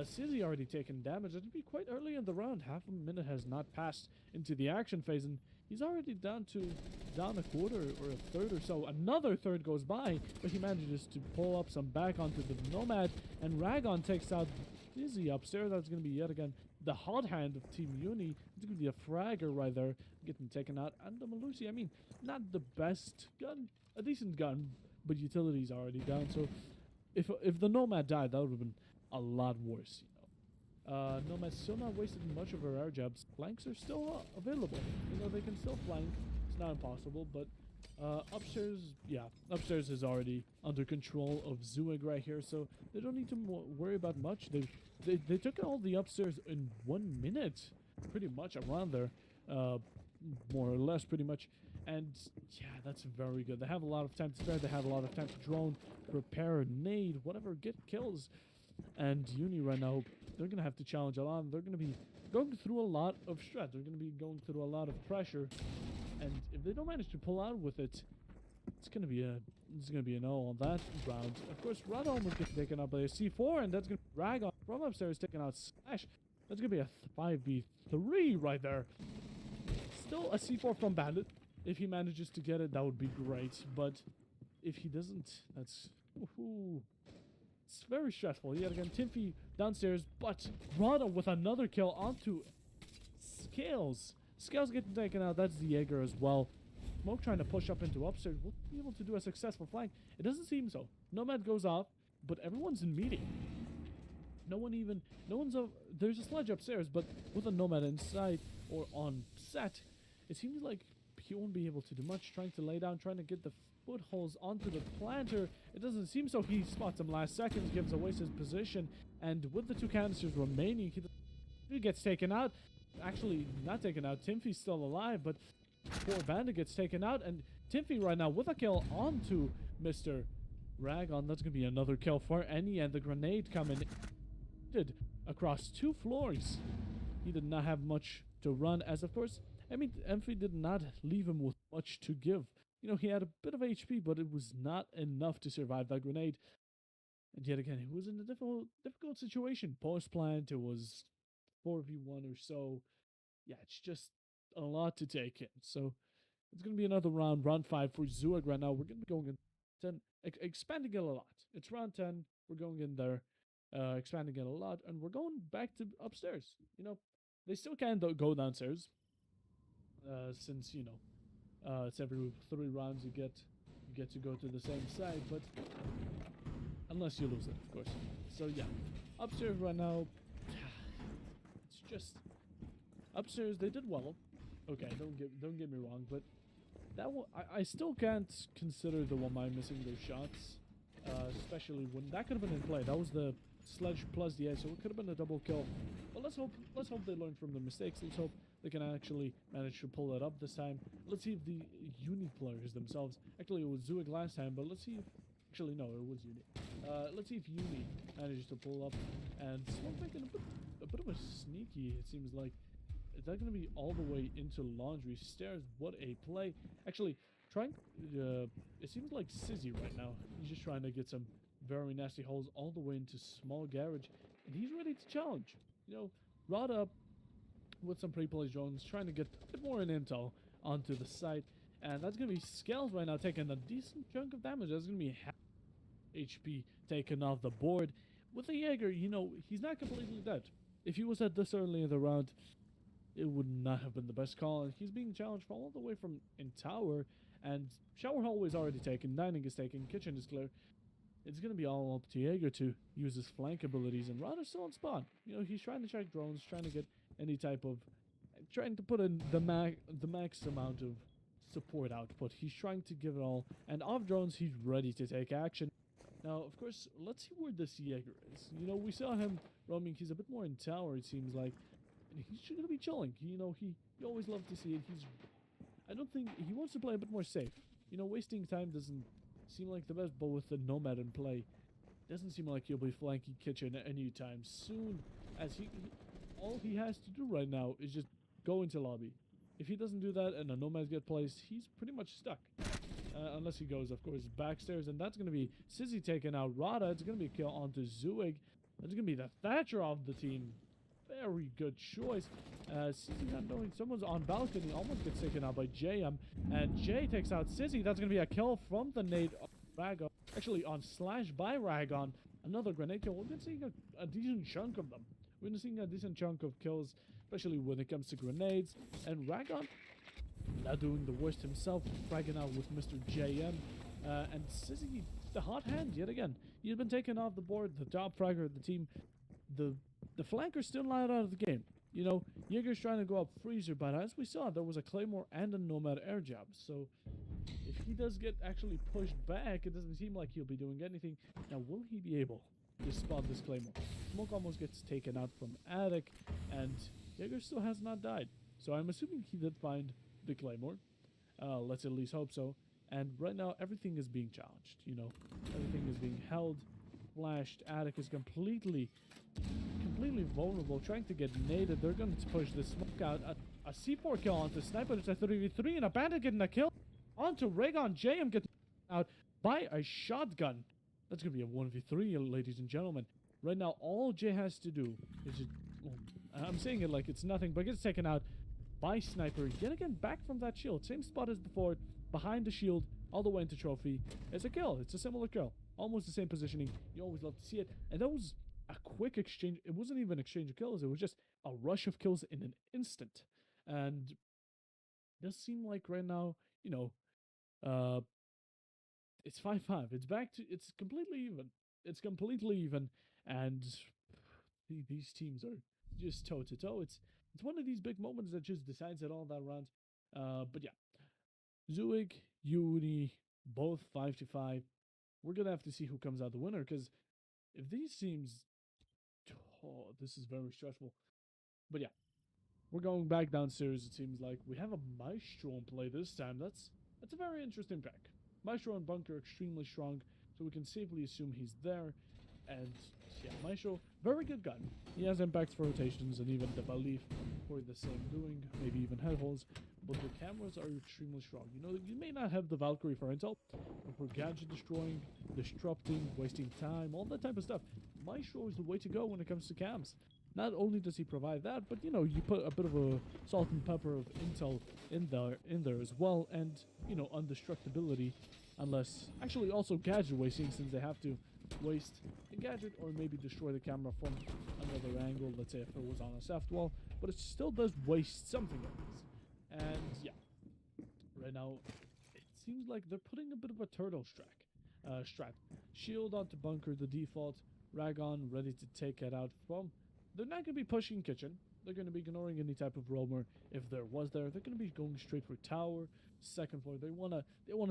Sizzy already taken damage. It'll be quite early in the round. Half a minute has not passed into the action phase, and he's already down a quarter or a third or so. Another third goes by, but he manages to pull up some back onto the Nomad, and Ragon takes out Sizzy upstairs. That's going to be yet again the hot hand of Team Uni. It's going to be a fragger right there, getting taken out. And the Malusi, I mean, not the best gun, a decent gun, but utility's already down. So if the Nomad died, that would have been a lot worse, you know. Nomad's still not wasting much of her air jabs. Flanks are still available. You know, they can still flank. It's not impossible, but upstairs, yeah, upstairs is already under control of ZOOIG right here, so they don't need to worry about much. They took all the upstairs in 1 minute, pretty much around there, more or less, pretty much. And yeah, that's very good. They have a lot of time to spare. They have a lot of time to drone, prepare, nade, whatever, get kills. And Uni right now, they're going to have to challenge a lot. They're going to be going through a lot of stress. They're going to be going through a lot of pressure. And if they don't manage to pull out with it, it's going to be a no on that round. Of course, Rada almost gets taken out by a C4, and that's going to drag on from upstairs, taking out Slash. That's going to be a 5v3 right there. Still a C4 from Bandit. If he manages to get it, that would be great. But if he doesn't, that's... Woohoo. It's very stressful. Yet again, Timfy downstairs, but Rada with another kill onto Scales. Scales getting taken out. That's the Jaeger as well. Smoke trying to push up into upstairs. Will be able to do a successful flank. It doesn't seem so. Nomad goes off, but everyone's in meeting. There's a Sludge upstairs, but with a Nomad inside or on set, it seems like he won't be able to do much. Trying to lay down, trying to get the footholds onto the planter. It doesn't seem so. He spots him last seconds, gives away his position, and with the 2 canisters remaining, he gets taken out. Actually, not taken out. Timfy's still alive, but Poor Bandit gets taken out, and Timphy right now with a kill onto Mr. Ragon. That's going to be another kill for Any, and the grenade coming did across 2 floors. He did not have much to run, as of course, I mean, Timphy did not leave him with much to give. You know, he had a bit of HP, but it was not enough to survive that grenade. And yet again, he was in a difficult situation. Post plant, it was 4v1 or so. Yeah, it's just a lot to take in. So it's going to be another round 5 for ZOOIG right now. We're going to be going in 10, expanding it a lot. It's round 10. We're going in there, expanding it a lot, and we're going back to upstairs. You know, they still can't go downstairs, since you know, it's every 3 rounds you get to go to the same side, but unless you lose it, of course. So yeah, upstairs right now, it's just upstairs. They did well. Okay, don't get me wrong, but that one I still can't consider the one by missing those shots, especially when that could have been in play. That was the sledge plus the edge, so it could have been a double kill. But let's hope they learn from the mistakes. Let's hope they can actually manage to pull it up this time. Let's see if the Uni players themselves, actually it was ZOOIG last time, but let's see if, actually no, it was Uni. Let's see if Uni manages to pull up, and Smoke making a bit of a sneaky, it seems like. Is that going to be all the way into Laundry Stairs? What a play. Actually, trying, it seems like Sizzy right now. He's just trying to get some very nasty holes all the way into Small Garage, and he's ready to challenge. You know, Rada with some pre-play drones, trying to get a bit more in intel onto the site, and that's going to be Scales right now taking a decent chunk of damage. That's going to be half HP taken off the board. With the Jaeger, you know, he's not completely dead. If he was at this early in the round, it would not have been the best call, and he's being challenged from all the way from in tower, and shower hallway is already taken, dining is taken, kitchen is clear. It's going to be all up to Jaeger to use his flank abilities, and Rada's still on spawn. You know, he's trying to check drones, trying to get any type of, trying to put in the max amount of support output. He's trying to give it all, and off drones, he's ready to take action. Now, of course, let's see where this Jaeger is. You know, we saw him roaming. He's a bit more in tower, it seems like. And he's going to be chilling. You know, you always love to see it. I don't think, he wants to play a bit more safe. You know, wasting time doesn't seem like the best, but with the Nomad in play, doesn't seem like he'll be flanking kitchen anytime soon, as all he has to do right now is just go into lobby. If he doesn't do that and the Nomads get placed, he's pretty much stuck. Unless he goes, of course, backstairs, and that's going to be Sizzy taking out Rada. It's going to be a kill onto ZOOIG. That's going to be the Thatcher of the team. Very good choice. Sizzy not knowing someone's on balcony, almost gets taken out by JM, and Jay takes out Sizzy. That's going to be a kill from the nade of Ragon. Actually, on slash by Ragon. Another grenade kill. We're going to see a decent chunk of them. We're going to see a decent chunk of kills, especially when it comes to grenades. And Ragon, now doing the worst himself, fragging out with Mr. JM. And Sizzy, the hot hand yet again. He's been taken off the board, the top fragger of the team. The flanker's still not out of the game. You know, Jaeger's trying to go up Freezer, but as we saw, there was a Claymore and a Nomad air jab. So if he does get actually pushed back, it doesn't seem like he'll be doing anything. Now, will he be able to spot this Claymore? Smoke almost gets taken out from Attic, and Jaeger still has not died. So I'm assuming he did find the Claymore. Let's at least hope so. And right now, everything is being challenged. You know, everything is being held, flashed. Attic is completely vulnerable, trying to get naded. They're going to push the smoke out. A C4 kill onto Sniper. It's a 3v3, and a Bandit getting a kill onto Ragon. JM getting out by a shotgun. That's going to be a 1v3, ladies and gentlemen. Right now, all Jay has to do is just, well, I'm saying it like it's nothing, but gets taken out by Sniper. Yet again, back from that shield. Same spot as before, behind the shield, all the way into trophy. It's a kill. It's a similar kill. Almost the same positioning. You always love to see it. And that was a quick exchange. It wasn't even an exchange of kills. It was just a rush of kills in an instant. And it does seem like right now, you know, it's 5-5. It's completely even. It's completely even. And these teams are just toe to toe. It's one of these big moments that just decides it all that round. But yeah, ZOOIG, Uni, both 5-5. We're gonna have to see who comes out the winner, because if these teams, oh, this is very stressful. But yeah, We're going back downstairs, it seems like. We have a Maestro in play this time. That's a very interesting pick. Maestro and Bunker extremely strong, so we can safely assume he's there. And yeah, Maestro, very good gun. He has impacts for rotations and even the belief for the same doing, maybe even head holes. But the cameras are extremely strong. You know, you may not have the Valkyrie for intel, but for gadget destroying, disrupting, wasting time, all that type of stuff, Maestro is the way to go when it comes to cams. Not only does he provide that, but you know, you put a bit of a salt and pepper of intel in there as well, and you know, undestructibility, unless actually also gadget wasting, since they have to waste a gadget or maybe destroy the camera from another angle. Let's say if it was on a soft wall, but it still does waste something of this. And yeah, right now it seems like they're putting a bit of a turtle strat. Shield onto bunker, the default. Ragon ready to take it out from. They're not going to be pushing kitchen. They're going to be ignoring any type of roamer if there was there. They're going to be going straight for tower, second floor. They wanna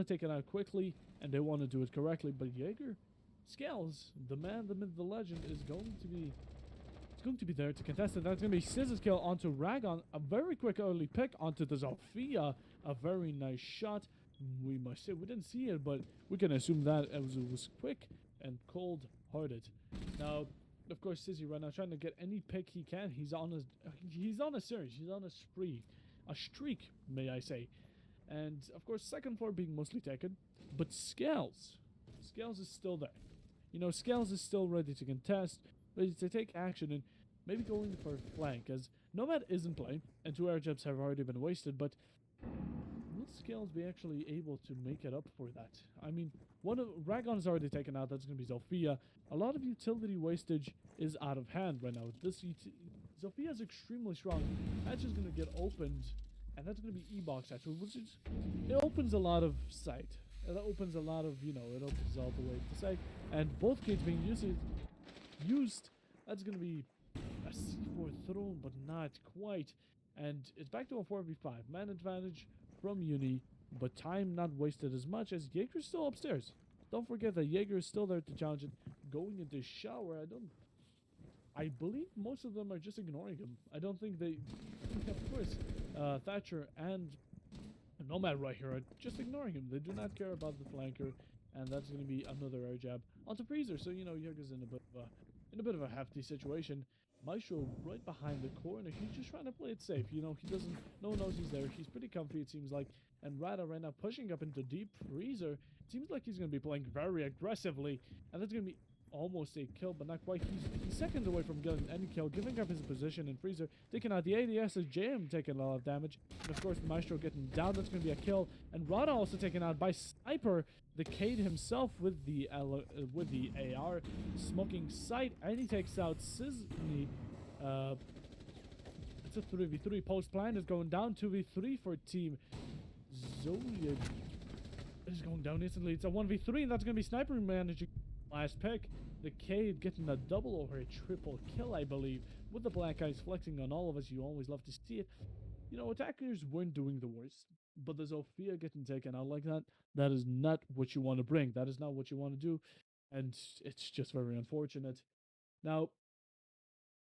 take it out quickly and they want to do it correctly. But Jaeger, Scales, the man, the myth, the legend, is going to be there to contest it. That's going to be Scissors kill onto Ragon. A very quick early pick onto the Zofia. A very nice shot. We must say we didn't see it, but we can assume that it was quick and cold-hearted. Now, of course, Sizzy right now trying to get any pick he can. He's on a series. He's on a spree, a streak, may I say. And of course, second floor being mostly taken, but Scales is still there. You know, Scales is still ready to contest, ready to take action, and maybe going for a flank, as Nomad is in play, and 2 air jabs have already been wasted, but will Scales be actually able to make it up for that? I mean, one of Ragon's already taken out, that's going to be Zofia. A lot of utility wastage is out of hand right now. Zofia is extremely strong. Hatch is going to get opened, and that's going to be E-box hatch, which is, it opens a lot of sight. It opens a lot of, you know, it opens all the way to sight. And both gates being used, that's going to be a C4 thrown, but not quite. And it's back to a 4v5. Man advantage from Uni, but time not wasted as much as Jaeger's still upstairs. Don't forget that Jaeger is still there to challenge it. Going into shower, I believe most of them are just ignoring him. I don't think they, of course, Thatcher and Nomad right here are just ignoring him. They do not care about the flanker, and that's going to be another air jab onto Freezer. So you know, Jaeger's in a bit of a hefty situation. Maestro right behind the corner. He's just trying to play it safe. You know, no one knows he's there. He's pretty comfy, it seems like. And Rada right now pushing up into deep Freezer. It seems like he's going to be playing very aggressively, and that's going to be almost a kill, but not quite. He's seconds away from getting any kill, giving up his position in Freezer, taking out the ADS as JM taking a lot of damage. And of course, Maestro getting down, that's going to be a kill. And Rada also taken out by Sniper, the Cade himself with the AR, smoking sight, and he takes out Sizni. It's a 3v3. Post plan is going down. 2v3 for Team ZOOIG. It's going down instantly. It's a 1v3, and that's going to be Sniper managing last pick. The Cade getting a double or a triple kill, I believe, with the black eyes flexing on all of us. You always love to see it. You know, attackers weren't doing the worst, but the Zofia getting taken out like that, that is not what you want to bring. That is not what you want to do, and it's just very unfortunate. Now,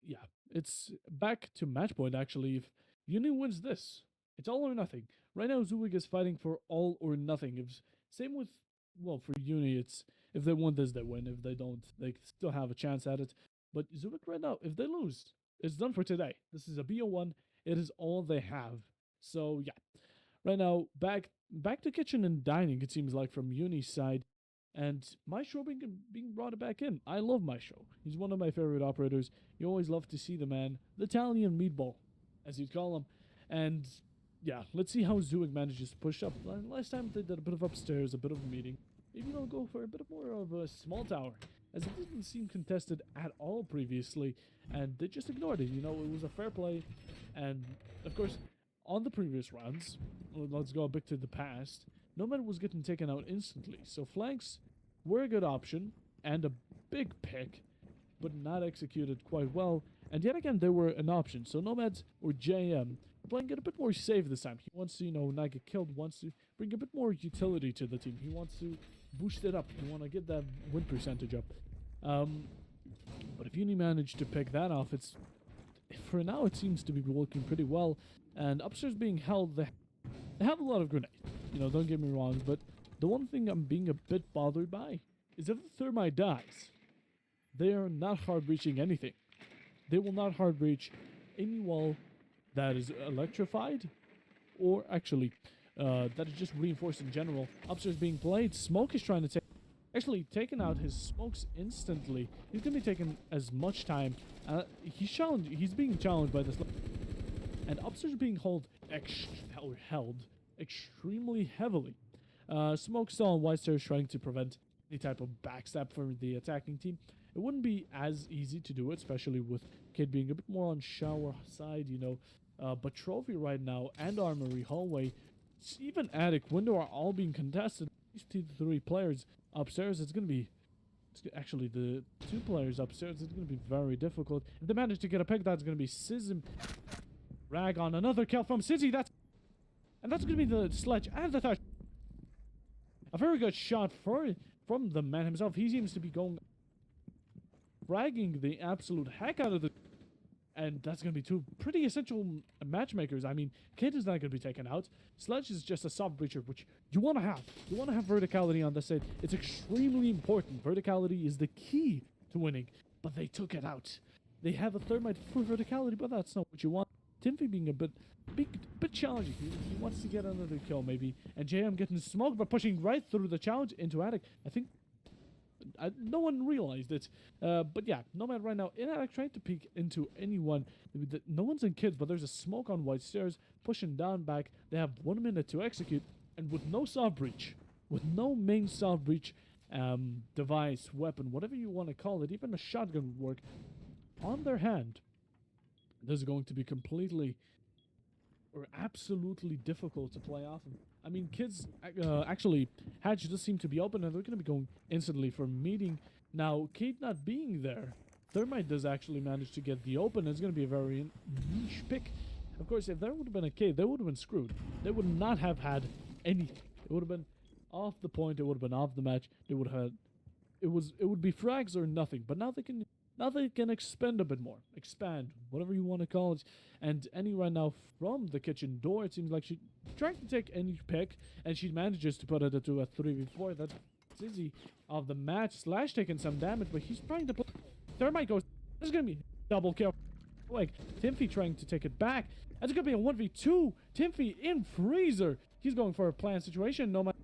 yeah, it's back to match point, actually. If Uni wins this, it's all or nothing. Right now, ZOOIG is fighting for all or nothing. Same with, well, for Uni, it's if they win this, they win. If they don't, they still have a chance at it. But ZOOIG right now, if they lose, it's done for today. This is a BO1. It is all they have. So, yeah. Right now, back to kitchen and dining, it seems like, from Uni's side. And Maestro being brought back in. I love Maestro. He's one of my favorite operators. You always love to see the man. The Italian meatball, as you'd call him. And yeah, let's see how ZOOIG manages to push up. Last time they did a bit of upstairs, a bit of a meeting. Maybe they'll go for a bit more of a small tower, as it didn't seem contested at all previously. And they just ignored it. You know, it was a fair play. And of course, on the previous rounds, let's go a bit to the past, Nomad was getting taken out instantly. So flanks were a good option and a big pick, but not executed quite well. And yet again, they were an option. So Nomads or JM playing it a bit more safe this time. He wants to, you know, not get killed, wants to bring a bit more utility to the team. He wants to boost it up. He want to get that win percentage up. But if Uni managed to pick that off, it's for now, it seems to be working pretty well. And upstairs being held, they have a lot of grenades. Don't get me wrong, but the one thing I'm being a bit bothered by is if the thermite dies, they are not hard breaching anything. They will not hard breach any wall that is electrified or actually that is just reinforced in general. Upstairs being played, Smoke is trying to take actually taking out his smokes instantly. He's gonna be taking as much time. He's being challenged by this, and upstairs being held extremely heavily. Smoke still on white stairs trying to prevent any type of backstab from the attacking team. It wouldn't be as easy to do it, especially with Kid being a bit more on shower side. But Trophy right now and Armory hallway, even attic window are all being contested. These three players upstairs, actually the two players upstairs. It's going to be very difficult. If they manage to get a pick, that's going to be Sism. Rag on another kill from Sizzy. That's going to be the sledge and the third. A very good shot from the man himself. He seems to be fragging the absolute heck out of the. And that's going to be two pretty essential matchmakers. I mean, Kid is not going to be taken out. Sledge is just a soft breacher, which you want to have. You want to have verticality on this side. It's extremely important. Verticality is the key to winning. But they took it out. They have a thermite for verticality, but that's not what you want. Timothy being a bit challenging. He wants to get another kill, maybe. And JM getting smoked, but pushing right through the challenge into Attic. I think no one realized it. But yeah, Nomad right now in Attic trying to peek into anyone. No one's in Kids, but there's a smoke on white stairs, pushing down back. They have 1 minute to execute, and with no soft breach, with no main soft breach device, weapon, whatever you want to call it, even a shotgun would work, on their hand, this is going to be completely or absolutely difficult to play off of. I mean, Kids actually, Hatch does seem to be open, and they're going to be going instantly for meeting. Now, Kate not being there, Thermite does actually manage to get the open. It's going to be a very niche pick. Of course, if there would have been a Kate, they would have been screwed. They would not have had anything. It would have been off the point. It would have been off the match. They would have had, it would be frags or nothing. But now they can expand a bit more. Expand, whatever you want to call it. And Annie right now from the kitchen door, it seems like she's trying to take any pick, and she manages to put it into a 3v4. That's Sizzy of the match. Slash taking some damage, but he's trying to put. Thermite goes. This is going to be double kill. Like, Timothy trying to take it back. That's going to be a 1v2. Timothy in freezer. He's going for a planned situation. No matter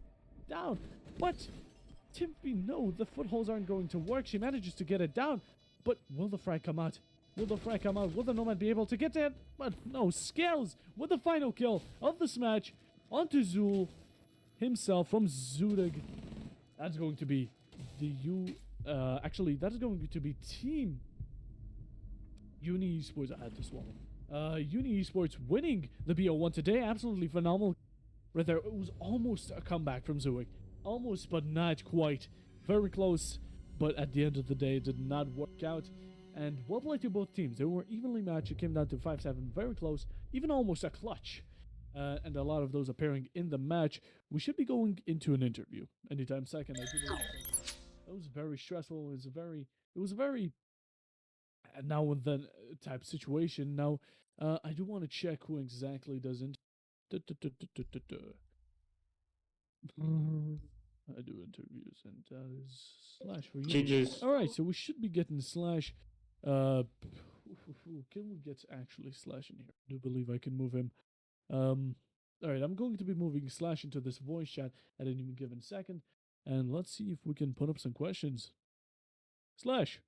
down. But Timothy, no, the footholds aren't going to work. She manages to get it down. But will the frag come out? Will the frag come out? Will the Nomad be able to get it? But no, Scales with the final kill of this match onto Zool himself from ZOOIG. That's going to be the actually, that is going to be Team Uni Esports. I had to swallow. Uni Esports winning the BO1 today. Absolutely phenomenal. Right there, it was almost a comeback from ZOOIG. Almost, but not quite. Very close. But at the end of the day, it did not work out. And well played to both teams. They were evenly matched. It came down to 5-7. Very close. Even almost a clutch. And a lot of those appearing in the match. We should be going into an interview anytime second. I do believe that was very stressful. It was a very now and then type situation. Now, I do want to check who exactly does it. I do interviews, and that is Slash for you. GG's. All right, so we should be getting Slash. Can we get actually Slash in here? I do believe I can move him. All right, I'm going to be moving Slash into this voice chat at any given second, and let's see if we can put up some questions. Slash.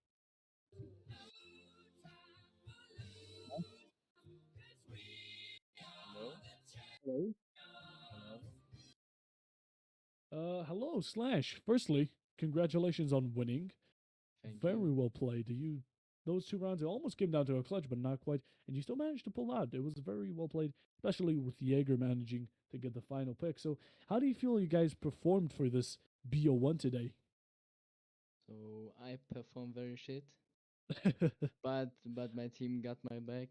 Hello. Hello, Slash. Firstly, congratulations on winning. Thank Very you. well played. Those 2 rounds, it almost came down to a clutch, but not quite. And you still managed to pull out. It was very well played, especially with Jaeger managing to get the final pick. So, how do you feel you guys performed for this BO1 today? So I performed very shit, but my team got my back,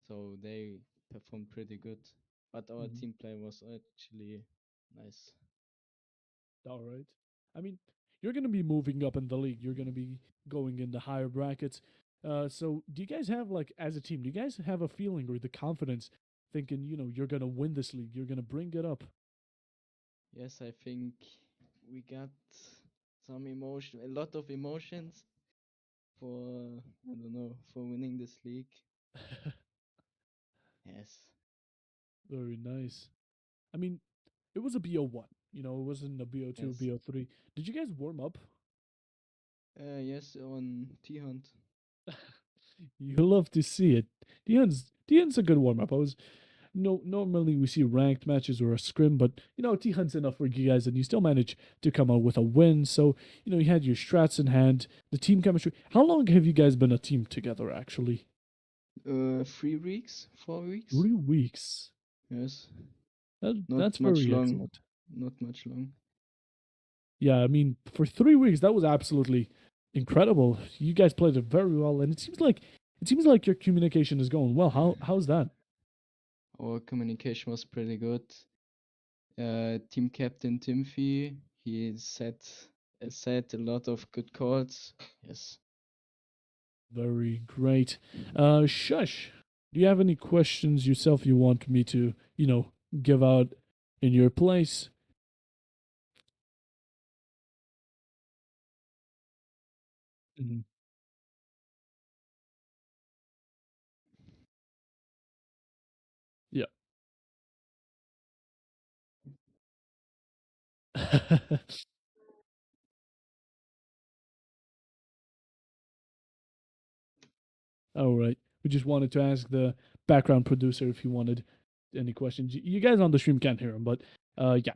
so they performed pretty good. But our Mhm. team play was actually nice. All right. I mean, you're going to be moving up in the league. You're going to be going in the higher brackets. So do you guys have like as a team? Do you guys have a feeling or the confidence, thinking you're gonna win this league, you're gonna bring it up? Yes, I think we got a lot of emotions for I don't know for winning this league. Yes. Very nice. I mean, it was a BO1. It wasn't a BO2, Yes. BO3. Did you guys warm up? Yes, on T Hunt. You love to see it. T-Hunt's a good warm up. I was no normally we see ranked matches or a scrim, but T-Hunt's enough for you guys, and you still manage to come out with a win. So you had your strats in hand, the team chemistry. How long have you guys been a team together? Actually, 3 weeks, 4 weeks. 3 weeks. Yes. Not That's much very long. excellent. Not much long. Yeah, I mean, for 3 weeks, that was absolutely incredible. You guys played it very well, and it seems like your communication is going well. How's that? Our communication was pretty good. Team captain Timothy, he said a lot of good calls. Yes. Very great. Shush. Do you have any questions yourself you want me to, give out in your place? Mhm. Yeah. All right. We just wanted to ask the background producer if he wanted any questions. You guys on the stream can't hear him, but yeah.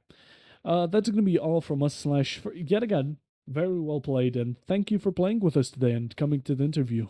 That's going to be all from us. Slash, for, yet again, very well played, and thank you for playing with us today and coming to the interview.